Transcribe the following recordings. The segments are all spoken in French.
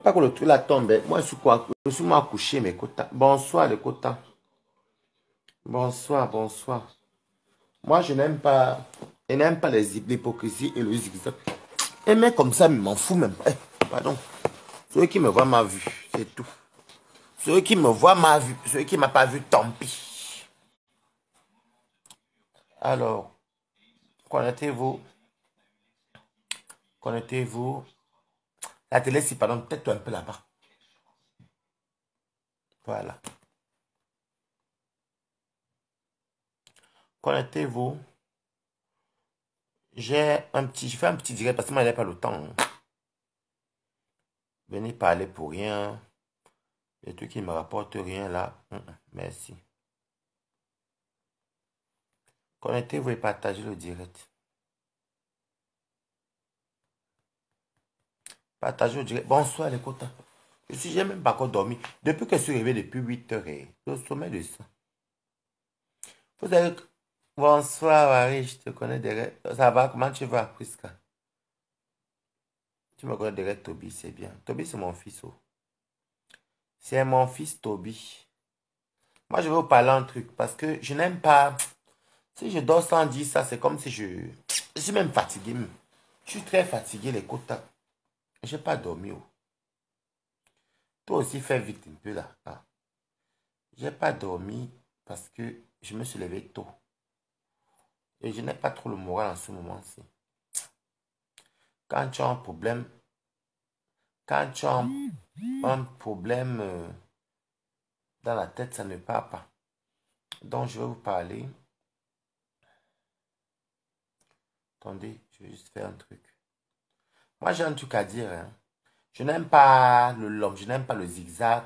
Pas que le truc là tombe. Moi, je suis quoi? Je suis moi couché, mes quotas. Bonsoir, les quotas. Bonsoir, bonsoir. Moi, je n'aime pas l'hypocrisie et le zigzag. Et mais comme ça, il m'en fout même pas. Pardon. Ceux qui me voient ma vue, c'est tout. Ceux qui me voient ma vue, ceux qui ne m'ont pas vu, tant pis. Alors, connectez-vous. Connectez-vous. La télé, si, pardon, peut-être un peu là-bas. Voilà. Connectez-vous. Je fais un petit direct parce que moi, il n'y a pas le temps. Venez parler pour rien. Les trucs qui ne me rapportent rien là. Merci. Connectez-vous et partagez le direct. Partagez le direct. Bonsoir les quotas. J'ai même pas encore dormi. Depuis que je suis réveillé depuis 8 heures, je sommeil de ça. Vous savez, bonsoir Marie, je te connais derrière. Ça va, comment tu vas, Priska? Tu me connais derrière Toby, c'est bien. Toby, c'est mon fils. Oh. C'est mon fils Toby. Moi, je vais vous parler un truc parce que je n'aime pas. Si je dors sans dire ça, c'est comme si je suis même fatigué. Je suis très fatigué, les quotas. Je n'ai pas dormi. Oh. Toi aussi, fais vite un peu là. Ah. Je n'ai pas dormi parce que je me suis levé tôt. Et je n'ai pas trop le moral en ce moment-ci. Quand tu as un problème, quand tu as un problème dans la tête, ça ne part pas. Donc, je vais vous parler. Attendez, je vais juste faire un truc. Moi, j'ai un truc à dire. Hein. Je n'aime pas le love, je n'aime pas le zigzag.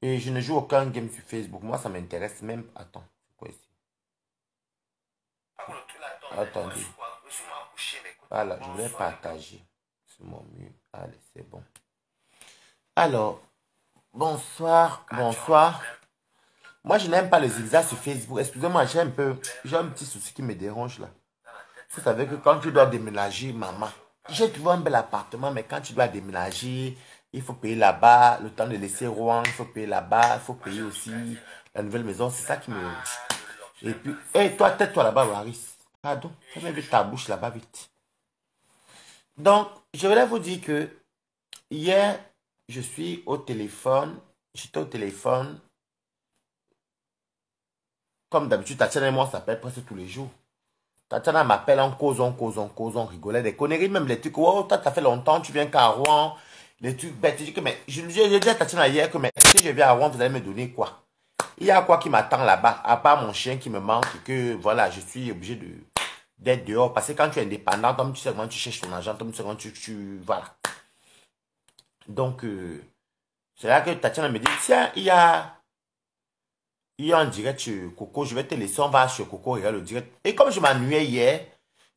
Et je ne joue aucun game sur Facebook. Moi, ça m'intéresse même. Attends, c'est quoi ici? Attendez. Voilà, je voulais partager sur mon mur. Allez, c'est bon. Alors, bonsoir, bonsoir. Moi, je n'aime pas le zigzag sur Facebook. Excusez-moi, j'ai un petit souci qui me dérange là. Vous savez que quand tu dois déménager, maman, j'ai trouvé un bel appartement, mais quand tu dois déménager, il faut payer là-bas, le temps de laisser Rouen, il faut payer là-bas, il faut payer aussi la nouvelle maison. C'est ça qui me... Et puis, hé, toi, tête-toi là-bas, Waris. Pardon, fais vite ta bouche là-bas, vite. Donc, je voulais vous dire que hier, je suis au téléphone. J'étais au téléphone. Comme d'habitude, Tatiana et moi, on s'appelle presque tous les jours. Tatiana m'appelle, on cause, on rigolait. Des conneries, même les trucs. Oh, toi, ça fait longtemps, tu viens qu'à Rouen. Les trucs bêtes. Je dis que, mais, j'ai dit à Tatiana hier que, mais, si je viens à Rouen, vous allez me donner quoi? Il y a quoi qui m'attend là-bas? À part mon chien qui me manque et que, voilà, je suis obligé d'être dehors. Parce que quand tu es indépendant, comme tu sais comment tu cherches ton argent, comme tu sais comment voilà. Donc, c'est là que Tatiana me dit, tiens, il y a un direct sur Coco, je vais te laisser, on va sur Coco, regarde le direct. Et comme je m'ennuyais hier,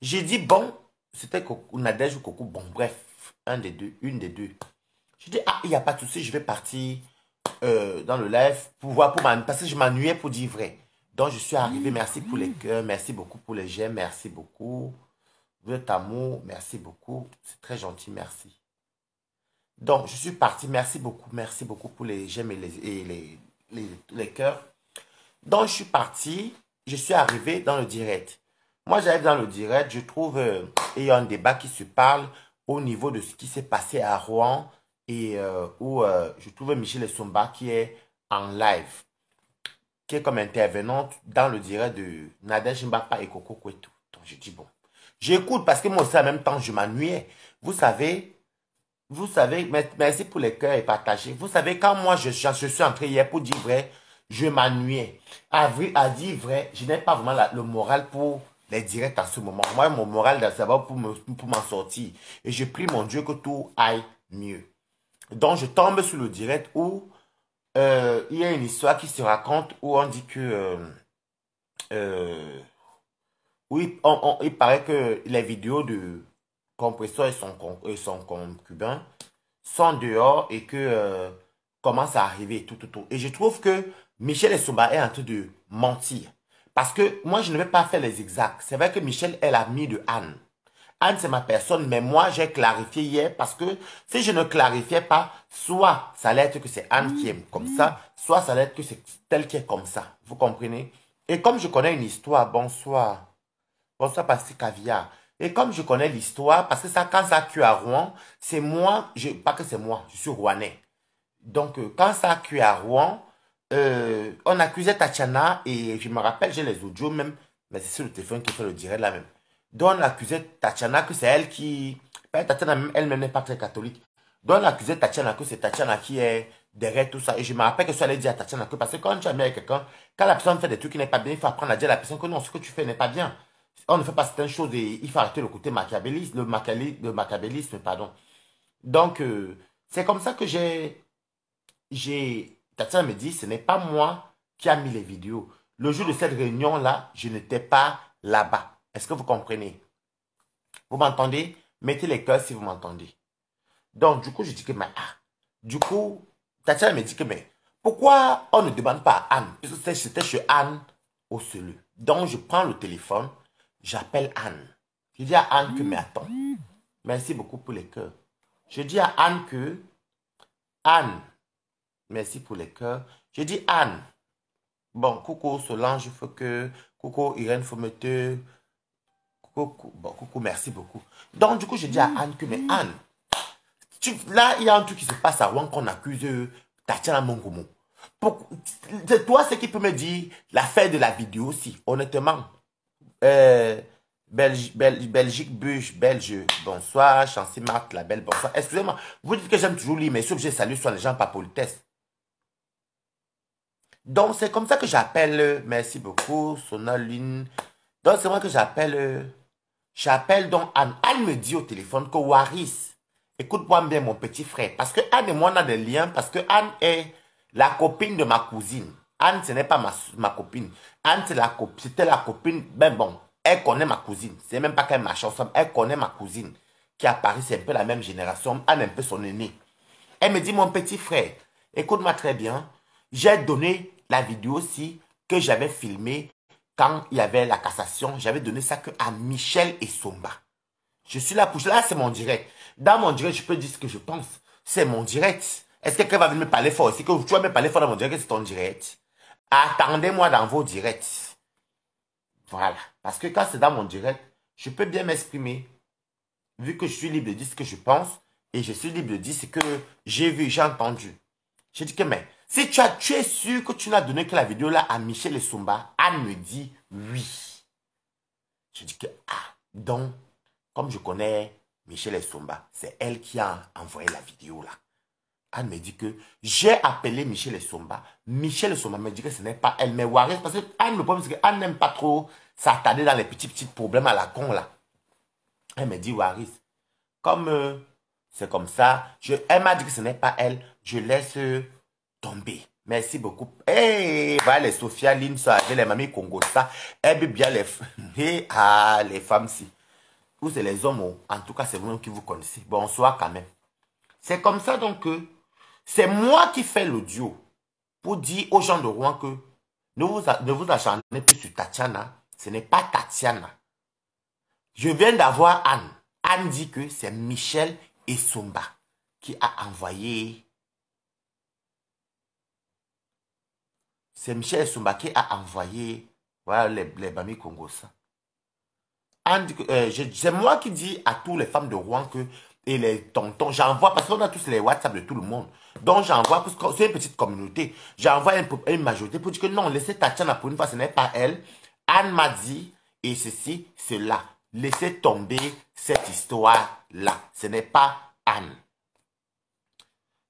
j'ai dit, bon, c'était Nadège ou Coco, bon, bref, un des deux, une des deux. J'ai dit, ah, il n'y a pas de souci, je vais partir dans le live pour voir, parce que je m'ennuyais pour dire vrai. Donc, je suis arrivé, merci pour les cœurs, merci beaucoup pour les j'aime, merci beaucoup. Votre amour, merci beaucoup, c'est très gentil, merci. Donc, je suis parti, merci beaucoup pour les j'aime et les cœurs. Donc, je suis parti, je suis arrivé dans le direct. Moi, j'arrive dans le direct, je trouve, il y a un débat qui se parle au niveau de ce qui s'est passé à Rouen et où je trouve Michel Essomba qui est en live, qui est comme intervenante dans le direct de Nadège Mbapa et Coco Kwetu. Donc, je dis bon, j'écoute parce que moi aussi, en même temps, je m'ennuyais. Vous savez, merci pour les cœurs et partager. Vous savez, quand moi, je suis entré hier pour dire vrai, je m'ennuyais. À dire vrai, je n'ai pas vraiment le moral pour les directs en ce moment. Moi, mon moral, c'est d'abord pour m'en sortir. Et je prie mon Dieu que tout aille mieux. Donc, je tombe sur le direct où il y a une histoire qui se raconte où on dit que... oui, il paraît que les vidéos de Compresseur et son concubin sont dehors et que commence à arriver tout. Et je trouve que Michel Essomba est en train de mentir. Parce que moi, je ne vais pas faire les zigzags. C'est vrai que Michel est l'ami de Anne. Anne, c'est ma personne, mais moi, j'ai clarifié hier parce que si je ne clarifiais pas, soit ça allait être que c'est Anne qui est comme ça, soit ça allait être que c'est elle qui est comme ça. Vous comprenez? Et comme je connais une histoire, bonsoir. Bonsoir, Pasteur Caviar. Et comme je connais l'histoire, parce que ça, quand ça a cuit à Rouen, c'est moi, pas que c'est moi, je suis rouennais. Donc, quand ça a cuit à Rouen, on accusait Tatiana, et je me rappelle, j'ai les audios même, mais c'est sur le téléphone qui fait le direct là même. Donc, on accusait Tatiana que c'est elle qui... Tatiana elle-même n'est pas très catholique. Donc, on accusait Tatiana que c'est Tatiana qui est derrière tout ça. Et je me rappelle que ça allait dire à Tatiana que, parce que quand tu as mis avec quelqu'un, quand la personne fait des trucs qui n'est pas bien, il faut apprendre à dire à la personne que non, ce que tu fais n'est pas bien. On ne fait pas certaines choses et il faut arrêter le côté machiavélisme, le machiavélisme, pardon. Donc, c'est comme ça que Tatiana me dit, ce n'est pas moi qui a mis les vidéos. Le jour de cette réunion-là, je n'étais pas là-bas. Est-ce que vous comprenez? Vous m'entendez? Mettez les cœurs si vous m'entendez. Donc, du coup, je dis que, mais, du coup, Tatiana me dit que, mais, pourquoi on ne demande pas à Anne? Parce que c'était chez Anne au Celeu. Donc, je prends le téléphone, j'appelle Anne. Je dis à Anne que, mais attends, merci beaucoup pour les cœurs. Je dis à Anne que, Anne, merci pour les cœurs. Je dis Anne, bon, coucou Solange, il faut que, coucou Irène, faut me te, coucou, bon, coucou, merci beaucoup. Donc, du coup, je dis à Anne que, mais Anne, là, il y a un truc qui se passe à Rouen qu'on accuse Tatiana Mongomo. C'est toi ce qui peut me dire l'affaire de la vidéo aussi, honnêtement. Belgique, Belge, bonsoir, Chancy Marthe, la belle, bonsoir. Excusez-moi, vous dites que j'aime toujours lire, mais je suis obligé de saluer sur les gens par politesse. Donc, c'est comme ça que j'appelle, merci beaucoup, Sonaline. Donc, c'est moi que j'appelle donc Anne. Anne me dit au téléphone que Waris, écoute-moi bien mon petit frère, parce que Anne et moi on a des liens, parce que Anne est la copine de ma cousine. Anne, ce n'est pas ma copine. Anne, c'était la copine, ben bon, elle connaît ma cousine. C'est même pas qu'elle marche ensemble, elle connaît ma cousine, qui à Paris, c'est un peu la même génération. Anne est un peu son aînée. Elle me dit, mon petit frère, écoute-moi très bien, j'ai donné la vidéo aussi que j'avais filmée quand il y avait la cassation. J'avais donné ça que à Michel et Somba. Je suis là pour... Là, c'est mon direct. Dans mon direct, je peux dire ce que je pense. C'est mon direct. Est-ce que quelqu'un va venir me parler fort? Est-ce que tu vas me parler fort dans mon direct? C'est ton direct. Attendez-moi dans vos directs. Voilà. Parce que quand c'est dans mon direct, je peux bien m'exprimer. Vu que je suis libre de dire ce que je pense. Et je suis libre de dire ce que j'ai vu, j'ai entendu. Je dis que, mais, si tu es sûr que tu n'as donné que la vidéo là à Michel et Somba, Anne me dit oui. Je dis que, donc, comme je connais Michel et Somba, c'est elle qui a envoyé la vidéo là. Anne me dit que j'ai appelé Michel et Somba. Michel et Somba me dit que ce n'est pas elle, mais Waris, parce que Anne me pense que Anne n'aime pas trop s'attarder dans les petits problèmes à la con là. Elle me dit, Waris, comme c'est comme ça, elle m'a dit que ce n'est pas elle, je laisse tomber. Merci beaucoup. Hey, voilà les Sophia Lynn, ça, les mamies Congo, ça. Elle veut bien les, les femmes si. Vous, c'est les hommes, en tout cas, c'est vous qui vous connaissez. Bonsoir quand même. C'est comme ça donc que c'est moi qui fais l'audio pour dire aux gens de Rouen que ne vous acharnez plus sur Tatiana. Ce n'est pas Tatiana. Je viens d'avoir Anne. Anne dit que c'est Michel et Somba qui a envoyé. C'est Michel et Somba qui a envoyé. Voilà les Bami Congo ça. C'est moi qui dis à toutes les femmes de Rouen que, et les tontons, j'envoie, parce qu'on a tous les WhatsApp de tout le monde. Donc j'envoie, parce que c'est une petite communauté, j'envoie une majorité pour dire que non, laissez Tatiana pour une fois, ce n'est pas elle. Anne m'a dit, et ceci, cela. Laissez tomber cette histoire-là. Ce n'est pas Anne.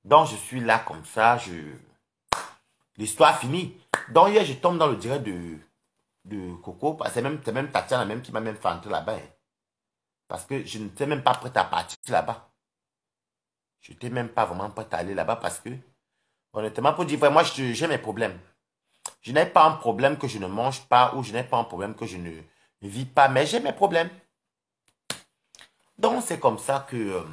Donc je suis là comme ça, l'histoire finie. Donc hier, je tombe dans le direct de Coco, c'est même Tatiana même qui m'a même fait entrer là-bas. Parce que je n'étais même pas prête à partir là-bas. Je n'étais même pas vraiment prête à aller là-bas parce que, honnêtement, pour dire vraiment, j'ai mes problèmes. Je n'ai pas un problème que je ne mange pas ou je n'ai pas un problème que je ne vis pas, mais j'ai mes problèmes. Donc, c'est comme ça que...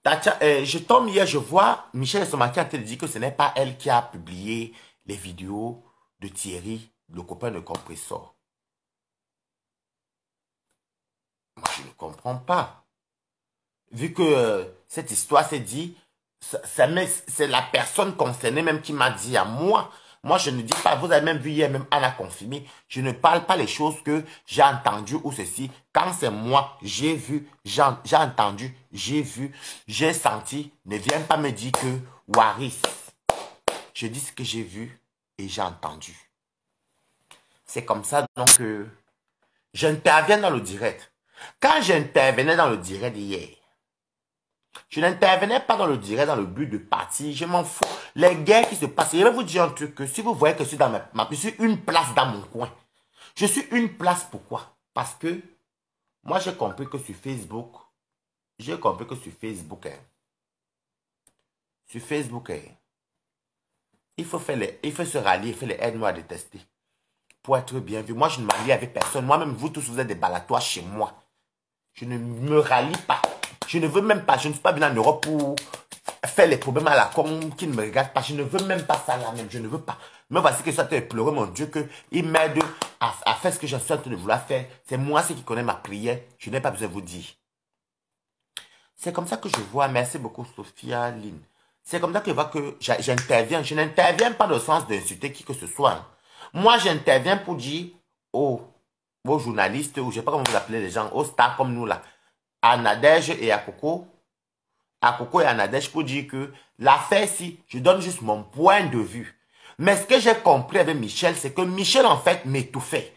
je tombe hier, je vois Michel Somaki en train de dire que ce n'est pas elle qui a publié les vidéos de Thierry, le copain de Compressor. Moi, je ne comprends pas. Vu que cette histoire s'est dit, c'est la personne concernée même qui m'a dit à moi. Moi, je ne dis pas, vous avez même vu hier, même Anna confirmé, je ne parle pas les choses que j'ai entendues ou ceci. Quand c'est moi, j'ai vu, j'ai entendu, j'ai vu, j'ai senti. Ne viens pas me dire que Waris. Je dis ce que j'ai vu et j'ai entendu. C'est comme ça donc que j'interviens dans le direct. Quand j'intervenais dans le direct hier, je n'intervenais pas dans le direct dans le but de partir. Je m'en fous. Les guerres qui se passent. Je vais vous dire un truc. Que si vous voyez que je suis dans je suis une place dans mon coin. Je suis une place. Pourquoi? Parce que moi, j'ai compris que sur Facebook, hein, sur Facebook, hein, il faut se rallier, faire les aides-moi à détester. Pour être bien vu. Moi, je ne m'allie avec personne. Moi-même, vous tous, vous êtes des balatois chez moi. Je ne me rallie pas. Je ne veux même pas. Je ne suis pas venu en Europe pour faire les problèmes à la con qui ne me regarde pas. Je ne veux même pas ça là même. Je ne veux pas. Mais voici que ça te pleurer, mon Dieu, qu'il m'aide à faire ce que je suis en train de vouloir faire. C'est moi qui connais ma prière. Je n'ai pas besoin de vous dire. C'est comme ça que je vois. Merci beaucoup, Sophia Lynn. C'est comme ça que je vois que j'interviens. Je n'interviens pas dans le sens d'insulter qui que ce soit. Moi, j'interviens pour dire aux journalistes, ou je ne sais pas comment vous appelez les gens, aux stars comme nous là, à Nadège et à Coco et à Nadège pour dire que l'affaire-ci, je donne juste mon point de vue. Mais ce que j'ai compris avec Michel, c'est que Michel en fait m'étouffait.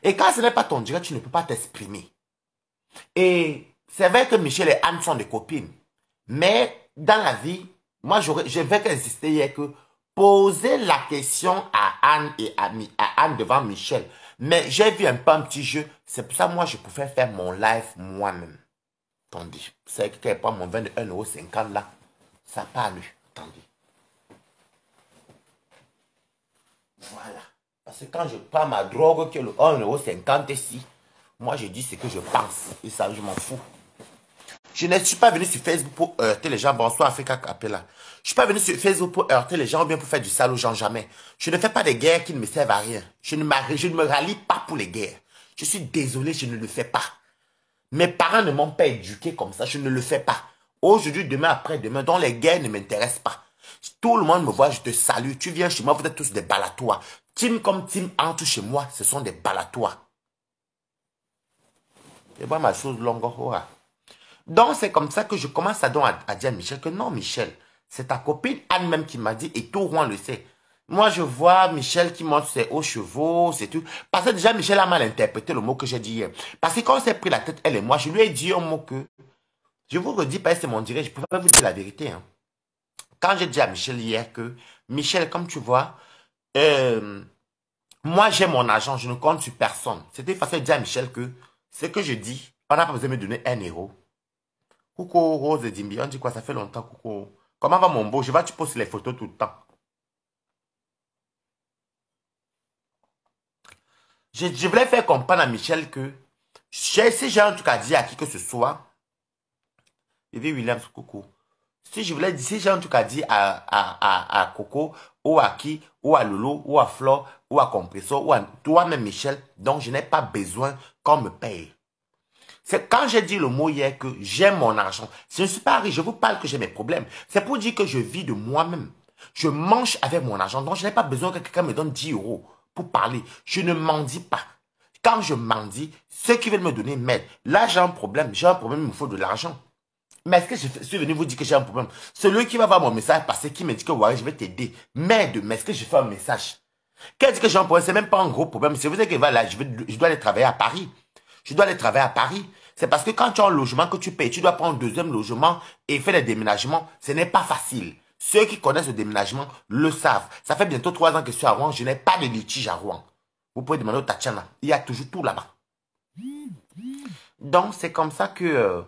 Et quand ce n'est pas ton direct, tu ne peux pas t'exprimer. Et c'est vrai que Michel et Anne sont des copines. Mais dans la vie, moi je vais insister hier que poser la question à Anne et à Anne devant Michel. Mais j'ai vu un peu un petit jeu. C'est pour ça moi je pouvais faire mon live moi-même. Attendez. C'est que quand elle prend mon 21,50 € là, ça parle. Attendez. Voilà. Parce que quand je prends ma drogue qui est le 1,50 € ici, moi je dis ce que je pense. Et ça, je m'en fous. Je ne suis pas venu sur Facebook pour heurter les gens. Bonsoir Africa Capella. Je ne suis pas venu sur Facebook pour heurter les gens ou bien pour faire du sale aux gens, jamais. Je ne fais pas des guerres qui ne me servent à rien. Je ne me rallie pas pour les guerres. Je suis désolé, je ne le fais pas. Mes parents ne m'ont pas éduqué comme ça, je ne le fais pas. Aujourd'hui, demain, après-demain, donc les guerres ne m'intéressent pas. Tout le monde me voit, je te salue. Tu viens chez moi, vous êtes tous des balatois. Team comme team entre chez moi, ce sont des balatois. C'est pas ma chose longue. Donc, c'est comme ça que je commence à dire à Michel que non, Michel, c'est ta copine Anne même qui m'a dit, et tout Rouen le sait. Moi, je vois Michel qui monte ses hauts chevaux, c'est tout. Parce que déjà, Michel a mal interprété le mot que j'ai dit hier. Parce que quand on s'est pris la tête, elle et moi, je lui ai dit un mot que, je vous redis, parce que c'est mon direct, je ne peux pas vous dire la vérité. Hein. Quand j'ai dit à Michel hier que, Michel, comme tu vois, moi, j'ai mon argent, je ne compte sur personne. C'était facile de dire à Michel que, ce que je dis, on n'a pas besoin de me donner 1 €. Coucou Rose et Dimbi, on dit quoi, ça fait longtemps, coucou. Comment va mon beau? Je vois, tu postes les photos tout le temps. Je voulais faire comprendre à Michel que si j'ai un truc à dire à qui que ce soit, Vivi Williams, coucou. Si j'ai un truc à dire à Coco, ou à qui, ou à Lolo, ou à Flore, ou à Compressor, ou à toi-même Michel, donc je n'ai pas besoin qu'on me paye. C'est quand j'ai dit le mot hier que j'ai mon argent. Je ne suis pas riche, je vous parle que j'ai mes problèmes. C'est pour dire que je vis de moi-même. Je mange avec mon argent, donc je n'ai pas besoin que quelqu'un me donne 10 € pour parler. Je ne mendie pas. Quand je mendie, ceux qui veulent me donner m'aident. Là, j'ai un problème, il me faut de l'argent. Mais est-ce que je suis venu vous dire que j'ai un problème? Celui qui va voir mon message passer, qui me dit que ouais, je vais t'aider, m'aide, mais est-ce que je fais un message? Qu'elle dit que j'ai un problème, c'est même pas un gros problème. Si vous dites que va là, je dois aller travailler à Paris. Je dois aller travailler à Paris. C'est parce que quand tu as un logement que tu payes, tu dois prendre un deuxième logement et faire des déménagements. Ce n'est pas facile. Ceux qui connaissent le déménagement le savent. Ça fait bientôt 3 ans que je suis à Rouen. Je n'ai pas de litige à Rouen. Vous pouvez demander au Tatiana. Il y a toujours tout là-bas. Donc, c'est comme ça que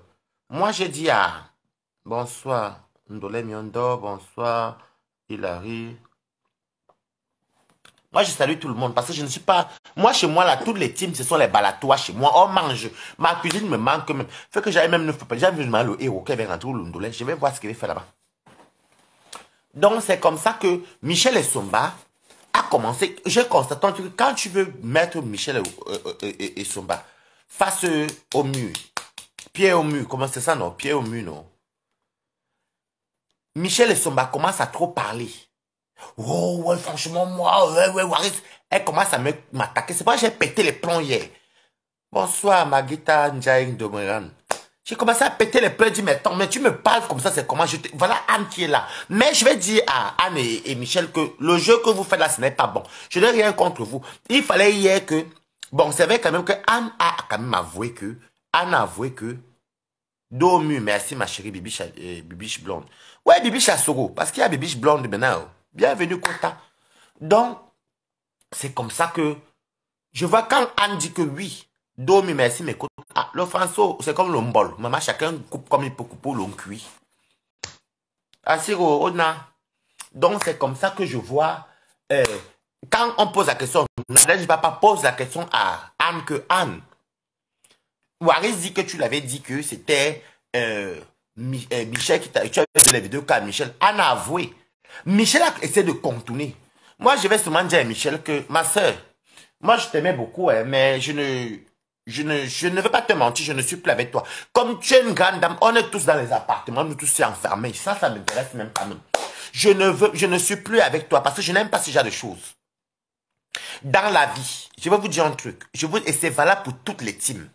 moi, j'ai dit à bonsoir, Ndolé Miondo, bonsoir, Hilary. Moi, je salue tout le monde parce que je ne suis pas... Moi, chez moi, là, toutes les teams, ce sont les balatois chez moi. On mange. Ma cuisine me manque même. Fait que j'avais même 9 papas. J'avais vu le héros qui avait rentré au Lundolé. Je vais voir ce qu'il fait là-bas. Donc, c'est comme ça que Michel et Somba a commencé. J'ai constaté que quand tu veux mettre Michel et Somba, face au mur. Pied au mur, comment c'est ça, non? Pied au mur, non? Michel Essomba commence à trop parler. Oh, ouais, franchement, moi, ouais, Waris. Elle commence à m'attaquer. C'est pas que j'ai pété les plombs hier. Bonsoir, Magita Njaïng Domeran. J'ai commencé à péter les plombs. Je dis, mais attends, mais tu me parles comme ça, c'est comment Voilà Anne qui est là. Mais je vais dire à Anne et Michel que le jeu que vous faites là, ce n'est pas bon. Je n'ai rien contre vous. Il fallait hier que... Bon, c'est vrai quand même que Anne a quand même avoué que... Anne a avoué que... Domu, merci ma chérie Bibiche Blonde. Ouais, Bibiche Assoro, parce qu'il y a Bibiche Blonde maintenant. Bienvenue, Kota. Donc, c'est comme ça que je vois quand Anne dit que oui, Domi, merci, mais Kota. Ah, le François, c'est comme le mbol. Maman, chacun coupe comme il peut couper l'on cuit. Assiro, Ona. Donc, c'est comme ça que je vois, quand on pose la question, Nadège Papa pose la question à Anne que Anne. Waris dit que tu l'avais dit que c'était Michel qui t'a... Tu avais vu les vidéos qu'à Michel. Anne a avoué. Michel a essayé de contourner. Moi, je vais seulement dire à Michel que, ma soeur, moi, je t'aimais beaucoup, hein, mais je ne veux pas te mentir, je ne suis plus avec toi. Comme tu es une grande dame, on est tous dans les appartements, nous tous sommes enfermés. Ça m'intéresse même pas même. Je ne suis plus avec toi parce que je n'aime pas ce genre de choses. Dans la vie, je vais vous dire un truc. Et c'est valable pour toutes les teams.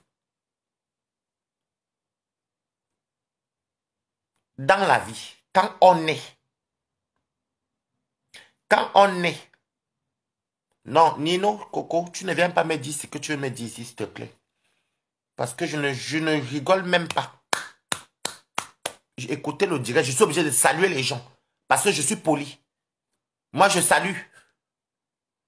Dans la vie, quand on est, non, Nino, Coco, tu ne viens pas me dire ce que tu veux me dire ici, s'il te plaît. Parce que je ne rigole même pas. J'ai écouté le direct, je suis obligé de saluer les gens. Parce que je suis poli. Moi, je salue.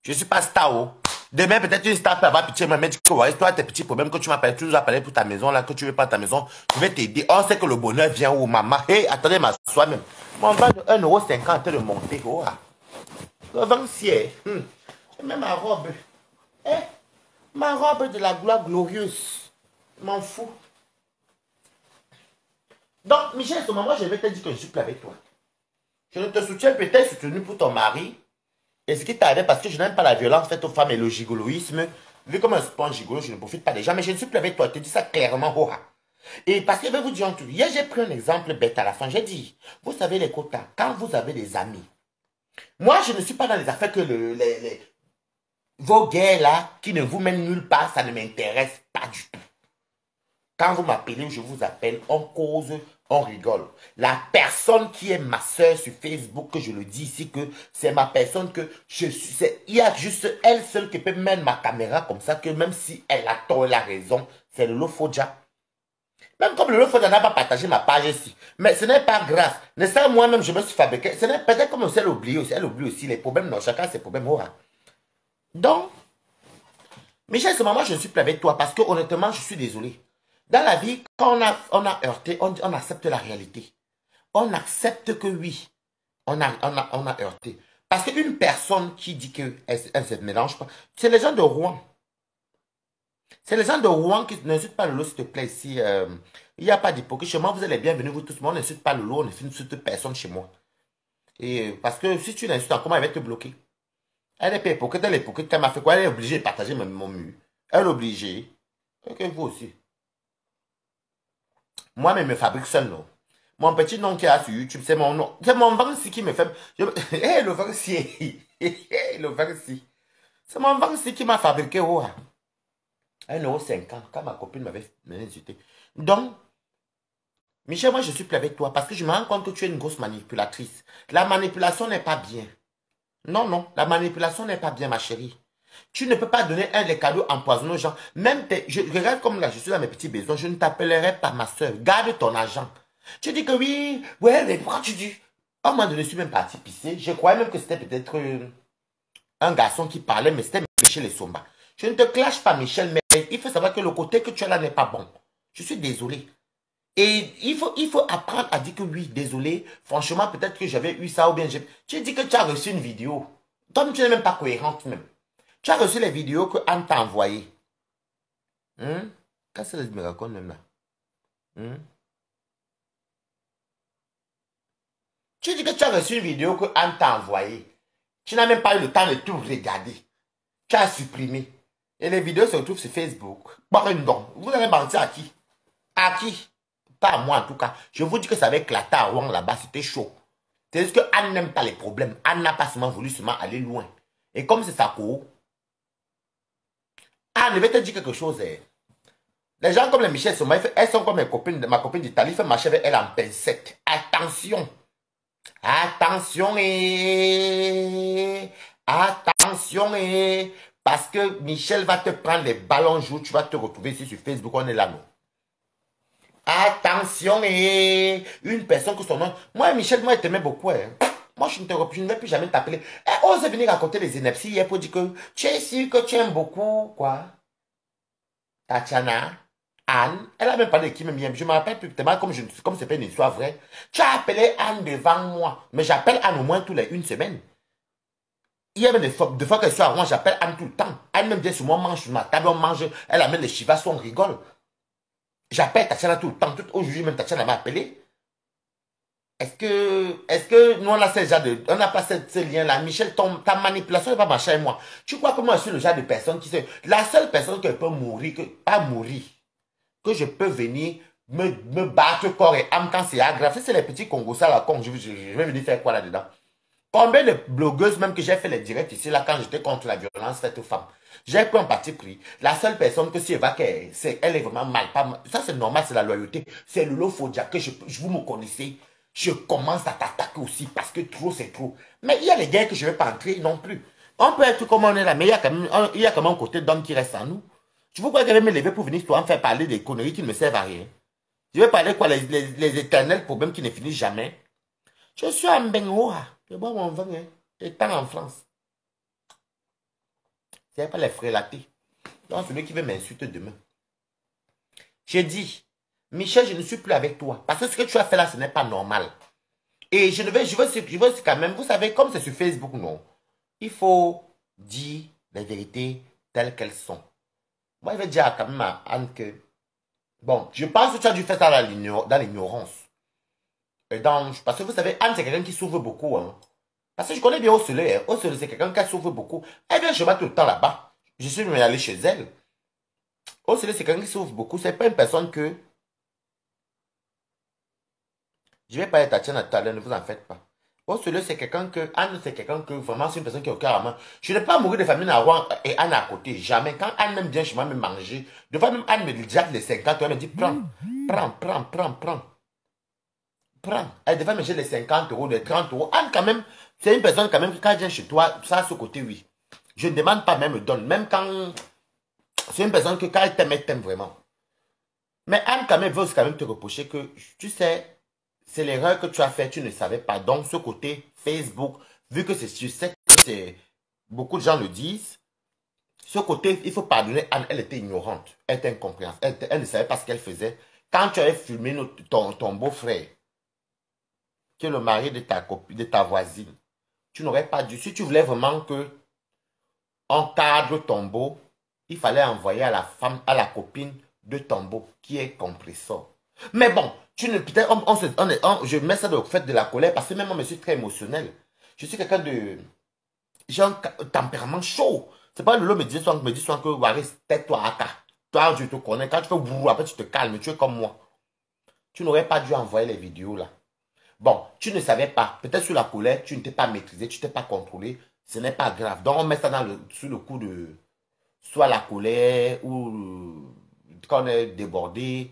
Je ne suis pas star, oh. Demain, peut-être une star peut avoir pitié, mais dit que ouais, toi, tes petits problèmes que tu m'appelles, tu nous as parlé pour ta maison, là, que tu veux pas ta maison, je vais t'aider. On sait que le bonheur vient où, maman. Hé, hey, attendez, ma soie même. Mon bas de 1,50 € de monter, oh. Le vancier. J'ai même ma robe. Eh, ma robe de la gloire glorieuse. Je m'en fous. Donc, Michel, ce moment, je vais te dire que je suis plus avec toi. Je ne te soutiens peut-être soutenu pour ton mari. Et ce qui t'arrive, parce que je n'aime pas la violence faite aux femmes et le gigoloïsme. Vu comme un sport gigolo, je ne profite pas des gens. Mais je ne suis plus avec toi. Je te dis ça clairement. Oh. Et parce que je vais vous dire un truc. Hier, j'ai pris un exemple bête à la fin. J'ai dit, vous savez les quotas, quand vous avez des amis. Moi, je ne suis pas dans les affaires que vos guerres là, qui ne vous mènent nulle part, ça ne m'intéresse pas du tout. Quand vous m'appelez ou je vous appelle, on cause, on rigole. La personne qui est ma soeur sur Facebook, que je le dis ici, que c'est ma personne que je suis. Il y a juste elle seule qui peut mettre ma caméra comme ça, que même si elle a tort, elle a raison, c'est le Lofodja. Même comme le Lofodja n'a pas partagé ma page ici. Mais ce n'est pas grave. Ne sais moi-même, je me suis fabriqué. Ce n'est peut-être comme elle oublie aussi. Elle oublie aussi les problèmes. Non, chacun a ses problèmes. Oh. Donc, Michel, ce moment, je ne suis plus avec toi parce que honnêtement, je suis désolé. Dans la vie, quand on a heurté, on accepte la réalité. On accepte que oui, on a heurté. Parce qu'une personne qui dit qu'elle ne se mélange pas, c'est les gens de Rouen. C'est les gens de Rouen qui n'insultent pas le lot, s'il te plaît, ici. Il n'y a pas d'hypocrisie. Chez moi, vous êtes les bienvenus, vous tous. Moi, on n'insulte pas le lot, on n'insulte personne chez moi. Et parce que si tu l'insultes, comment elle va te bloquer? Elle est pas hypocrite, elle est hypocrite. Elle m'a fait quoi? Elle est obligée de partager mon mur. Elle est obligée. Ok, vous aussi. Moi-même, je me fabrique seul, non. Mon petit nom qui est sur YouTube, c'est mon nom. C'est mon Vancy qui me fait... Hé, le Vancy. Le Vancy. C'est mon Vancy qui m'a fabriqué. Oh. 1,50 € quand ma copine m'avait insulté. Donc, Michel, moi, je suis plus avec toi parce que je me rends compte que tu es une grosse manipulatrice. La manipulation n'est pas bien. Non, non, la manipulation n'est pas bien, ma chérie. Tu ne peux pas donner un des cadeaux empoisonnés aux gens. Même, je regarde comme là, je suis dans mes petits besoins, je ne t'appellerai pas ma soeur. Garde ton argent. Tu dis que oui, ouais, mais pourquoi tu dis? Oh, moi, je ne suis même parti pisser. Je croyais même que c'était peut-être un garçon qui parlait, mais c'était Michel Essomba. Je ne te clash pas, Michel, mais il faut savoir que le côté que tu as là n'est pas bon. Je suis désolé. Et il faut apprendre à dire que oui, désolé. Franchement, peut-être que j'avais eu ça ou bien j'ai... Tu dis que tu as reçu une vidéo. Toi, tu n'es même pas cohérente même. Tu as reçu les vidéos que Anne t'a envoyées. Qu'est-ce que me raconte même là? Tu dis que tu as reçu une vidéo que Anne t'a envoyée. Tu n'as même pas eu le temps de tout regarder. Tu as supprimé. Et les vidéos se retrouvent sur Facebook. Bon, vous allez mentir à qui? À qui? Pas à moi en tout cas. Je vous dis que ça avait éclaté à Rouen là-bas, c'était chaud. C'est juste que Anne n'aime pas les problèmes. Anne n'a pas seulement voulu seulement aller loin. Et comme c'est sa cour, Anne, je vais te dire quelque chose. Les gens comme les Michel Soma, elles sont comme ma copine d'Italie, fait marcher avec elle en pincette. Attention. Attention attention parce que Michel va te prendre les ballons jour, tu vas te retrouver ici sur Facebook, on est là, non. Attention une personne que son nom... Moi, Michel, moi, je t'aimais beaucoup. Moi, je ne vais plus jamais t'appeler. Ose venir raconter les inepties hier pour dire que tu es sûr que tu aimes beaucoup, quoi. Tatiana, Anne, elle a même parlé de qui m'aime bien. Je me rappelle plus tellement comme c'est pas une histoire vraie. Tu as appelé Anne devant moi. Mais j'appelle Anne au moins tous les une semaine. Il y a même des fois qu'elle soit à moi, j'appelle Anne tout le temps. Anne même vient sur moi, mange sur ma table, on mange. Elle amène les chivas, on rigole. J'appelle Tatiana tout le temps. Aujourd'hui, même Tatiana m'a appelé. Est-ce que nous, on a on n'a pas ce lien-là? Michel, ta manipulation n'est pas marcher avec moi. Tu crois que moi, je suis le genre de personne qui la seule personne qui peut mourir, pas mourir, que je peux venir me battre corps et âme quand c'est aggravé, c'est les petits Congos, ça là, je vais venir faire quoi là-dedans? Combien de blogueuses même que j'ai fait les directs ici, là, quand j'étais contre la violence faite aux femmes, j'ai pris un parti pris. La seule personne que si elle va, elle est vraiment mal, pas mal. Ça c'est normal, c'est la loyauté. C'est le lot, faut dire que vous me connaissez. Je commence à t'attaquer aussi parce que trop c'est trop. Mais il y a les gars que je ne vais pas entrer non plus. On peut être comme on est là, mais il y a quand même un côté d'homme qui reste en nous. Je vous crois que je vais me lever pour venir toi me faire parler des conneries qui ne me servent à rien. Je vais parler quoi, les éternels problèmes qui ne finissent jamais. Je suis un Bengoa. Je bois mon vin, hein. Étant en France. C'est pas les frélatés. Donc, celui qui veut m'insulter demain. J'ai dit, Michel, je ne suis plus avec toi. Parce que ce que tu as fait là, ce n'est pas normal. Et je veux quand même, vous savez, comme c'est sur Facebook, non. Il faut dire les vérités telles qu'elles sont. Moi, je vais dire quand même à Anne que, bon, je pense que tu as dû faire ça dans l'ignorance. Parce que vous savez, Anne, c'est quelqu'un qui souffre beaucoup. Hein. Parce que je connais bien Ocelé. Hein. Ocelé, c'est quelqu'un qui souffre beaucoup. Elle vient chez moi tout le temps là-bas. Je suis même allé chez elle. Ocelé, c'est quelqu'un qui souffre beaucoup. C'est pas une personne que... Je vais pas être Tatiana tout à l'heure, ne vous en faites pas. Ocelé, c'est quelqu'un que... Anne, c'est quelqu'un que... Vraiment, c'est une personne qui est au cœur à main. Je ne vais pas mourir de famille à Rouen et Anne à côté. Jamais. Quand Anne même vient chez moi me manger, de fois même Anne me dit les 50, elle me dit, prends. Prends. Elle devait me jeter les 50 euros, les 30 euros. Anne, quand même, c'est une personne quand même qui, quand elle vient chez toi, ça a ce côté, oui. Je ne demande pas, même me donne. Même quand... C'est une personne que quand elle t'aime vraiment. Mais Anne, quand même, veut aussi quand même te reprocher que, tu sais, c'est l'erreur que tu as fait, tu ne savais pas. Donc, ce côté Facebook, vu que je sais que c'est... Beaucoup de gens le disent. Ce côté, il faut pardonner Anne, elle était ignorante. Elle était incompréhensible. Elle ne savait pas ce qu'elle faisait. Quand tu avais filmé ton beau-frère, qui est le mari de ta copine, de ta voisine, tu n'aurais pas dû. Si tu voulais vraiment que on cadre ton beau, il fallait envoyer à la femme, à la copine de ton beau, qui est compresseur. Mais bon, tu ne peut-être je mets ça au fait de la colère parce que même moi je suis très émotionnel. Je suis quelqu'un de... J'ai un tempérament chaud. C'est pas le lot me dit souvent que Waris, tais-toi, Aka. Toi, je te connais. Quand tu fais bourou, après tu te calmes, tu es comme moi. Tu n'aurais pas dû envoyer les vidéos là. Bon, tu ne savais pas. Peut-être sur la colère, tu ne t'es pas maîtrisé, tu ne t'es pas contrôlé. Ce n'est pas grave. Donc, on met ça sur le coup de soit la colère ou quand on est débordé.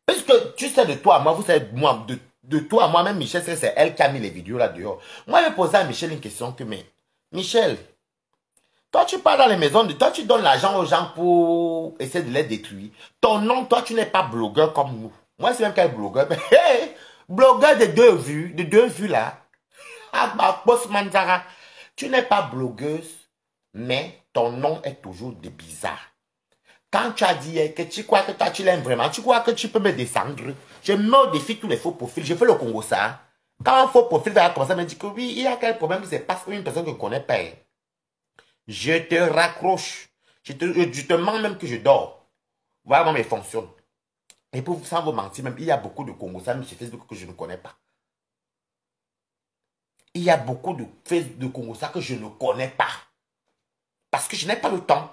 Parce que tu sais de toi, moi, vous savez, moi, de toi, moi-même, Michel, c'est elle qui a mis les vidéos là dehors. Moi, je vais poser à Michel une question que, mais, Michel, toi, tu pars dans les maisons, toi, tu donnes l'argent aux gens pour essayer de les détruire. Ton nom, toi, tu n'es pas blogueur comme nous. Moi, c'est même qu'un blogueur. Mais, hey, blogueur de deux vues là. Ah, bah, Boss Manzara, tu n'es pas blogueuse, mais ton nom est toujours de bizarre. Quand tu as dit que tu crois que toi, tu l'aimes vraiment, tu crois que tu peux me descendre. Je me défie tous les faux profils. Je fais le Congo ça. Quand un faux profil va commencer à me dire que oui, il y a quel problème qui se passe, une personne que je ne connais pas. Je te raccroche. Je te mens même que je dors. Voilà comment il fonctionne. Et pour sans vous mentir, même, il y a beaucoup de Congo ça, sur Facebook que je ne connais pas. Il y a beaucoup de Congo ça que je ne connais pas. parce que je n'ai pas le temps.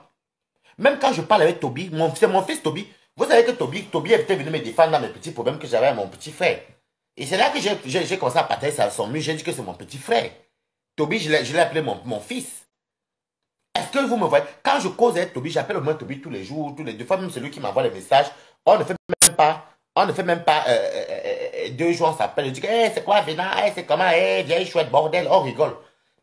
Même quand je parle avec Toby, c'est mon fils Toby. Vous savez que Toby était venu me défendre dans mes petits problèmes que j'avais avec mon petit frère. Et c'est là que j'ai commencé à partager ça à son mur. J'ai dit que c'est mon petit frère. Toby, je l'ai appelé mon fils. Est-ce que vous me voyez? Quand je cause avec Toby, j'appelle au moins Toby tous les jours, tous les deux fois, même celui qui m'envoie les messages. On ne fait même pas 2 jours, on s'appelle. Je dis, hey, c'est quoi, Vénan? Hey, c'est comment? Hey, vieille chouette, bordel. On rigole.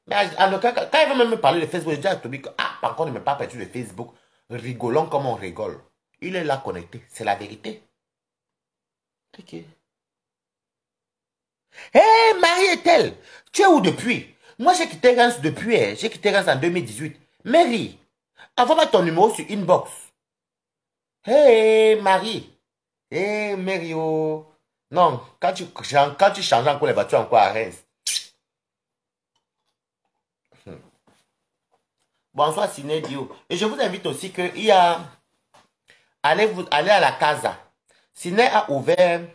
Mais en aucun cas, quand il va même me parler de Facebook, je dis à Toby que, par contre, ne me parle pas de Facebook. Rigolons comme on rigole. Il est là connecté. C'est la vérité. Ok. Hé, Marie est-elle? Tu es où depuis? Moi, j'ai quitté Reims depuis. J'ai quitté Reims en 2018. Mary, envoie-moi ton numéro sur inbox. Hé, Marie. Hé, Mary, oh. Non, quand tu changes encore les voitures encore à Reims. Bonsoir, Siné Dio. Et je vous invite aussi que il y a... Allez à la Casa. Siné a ouvert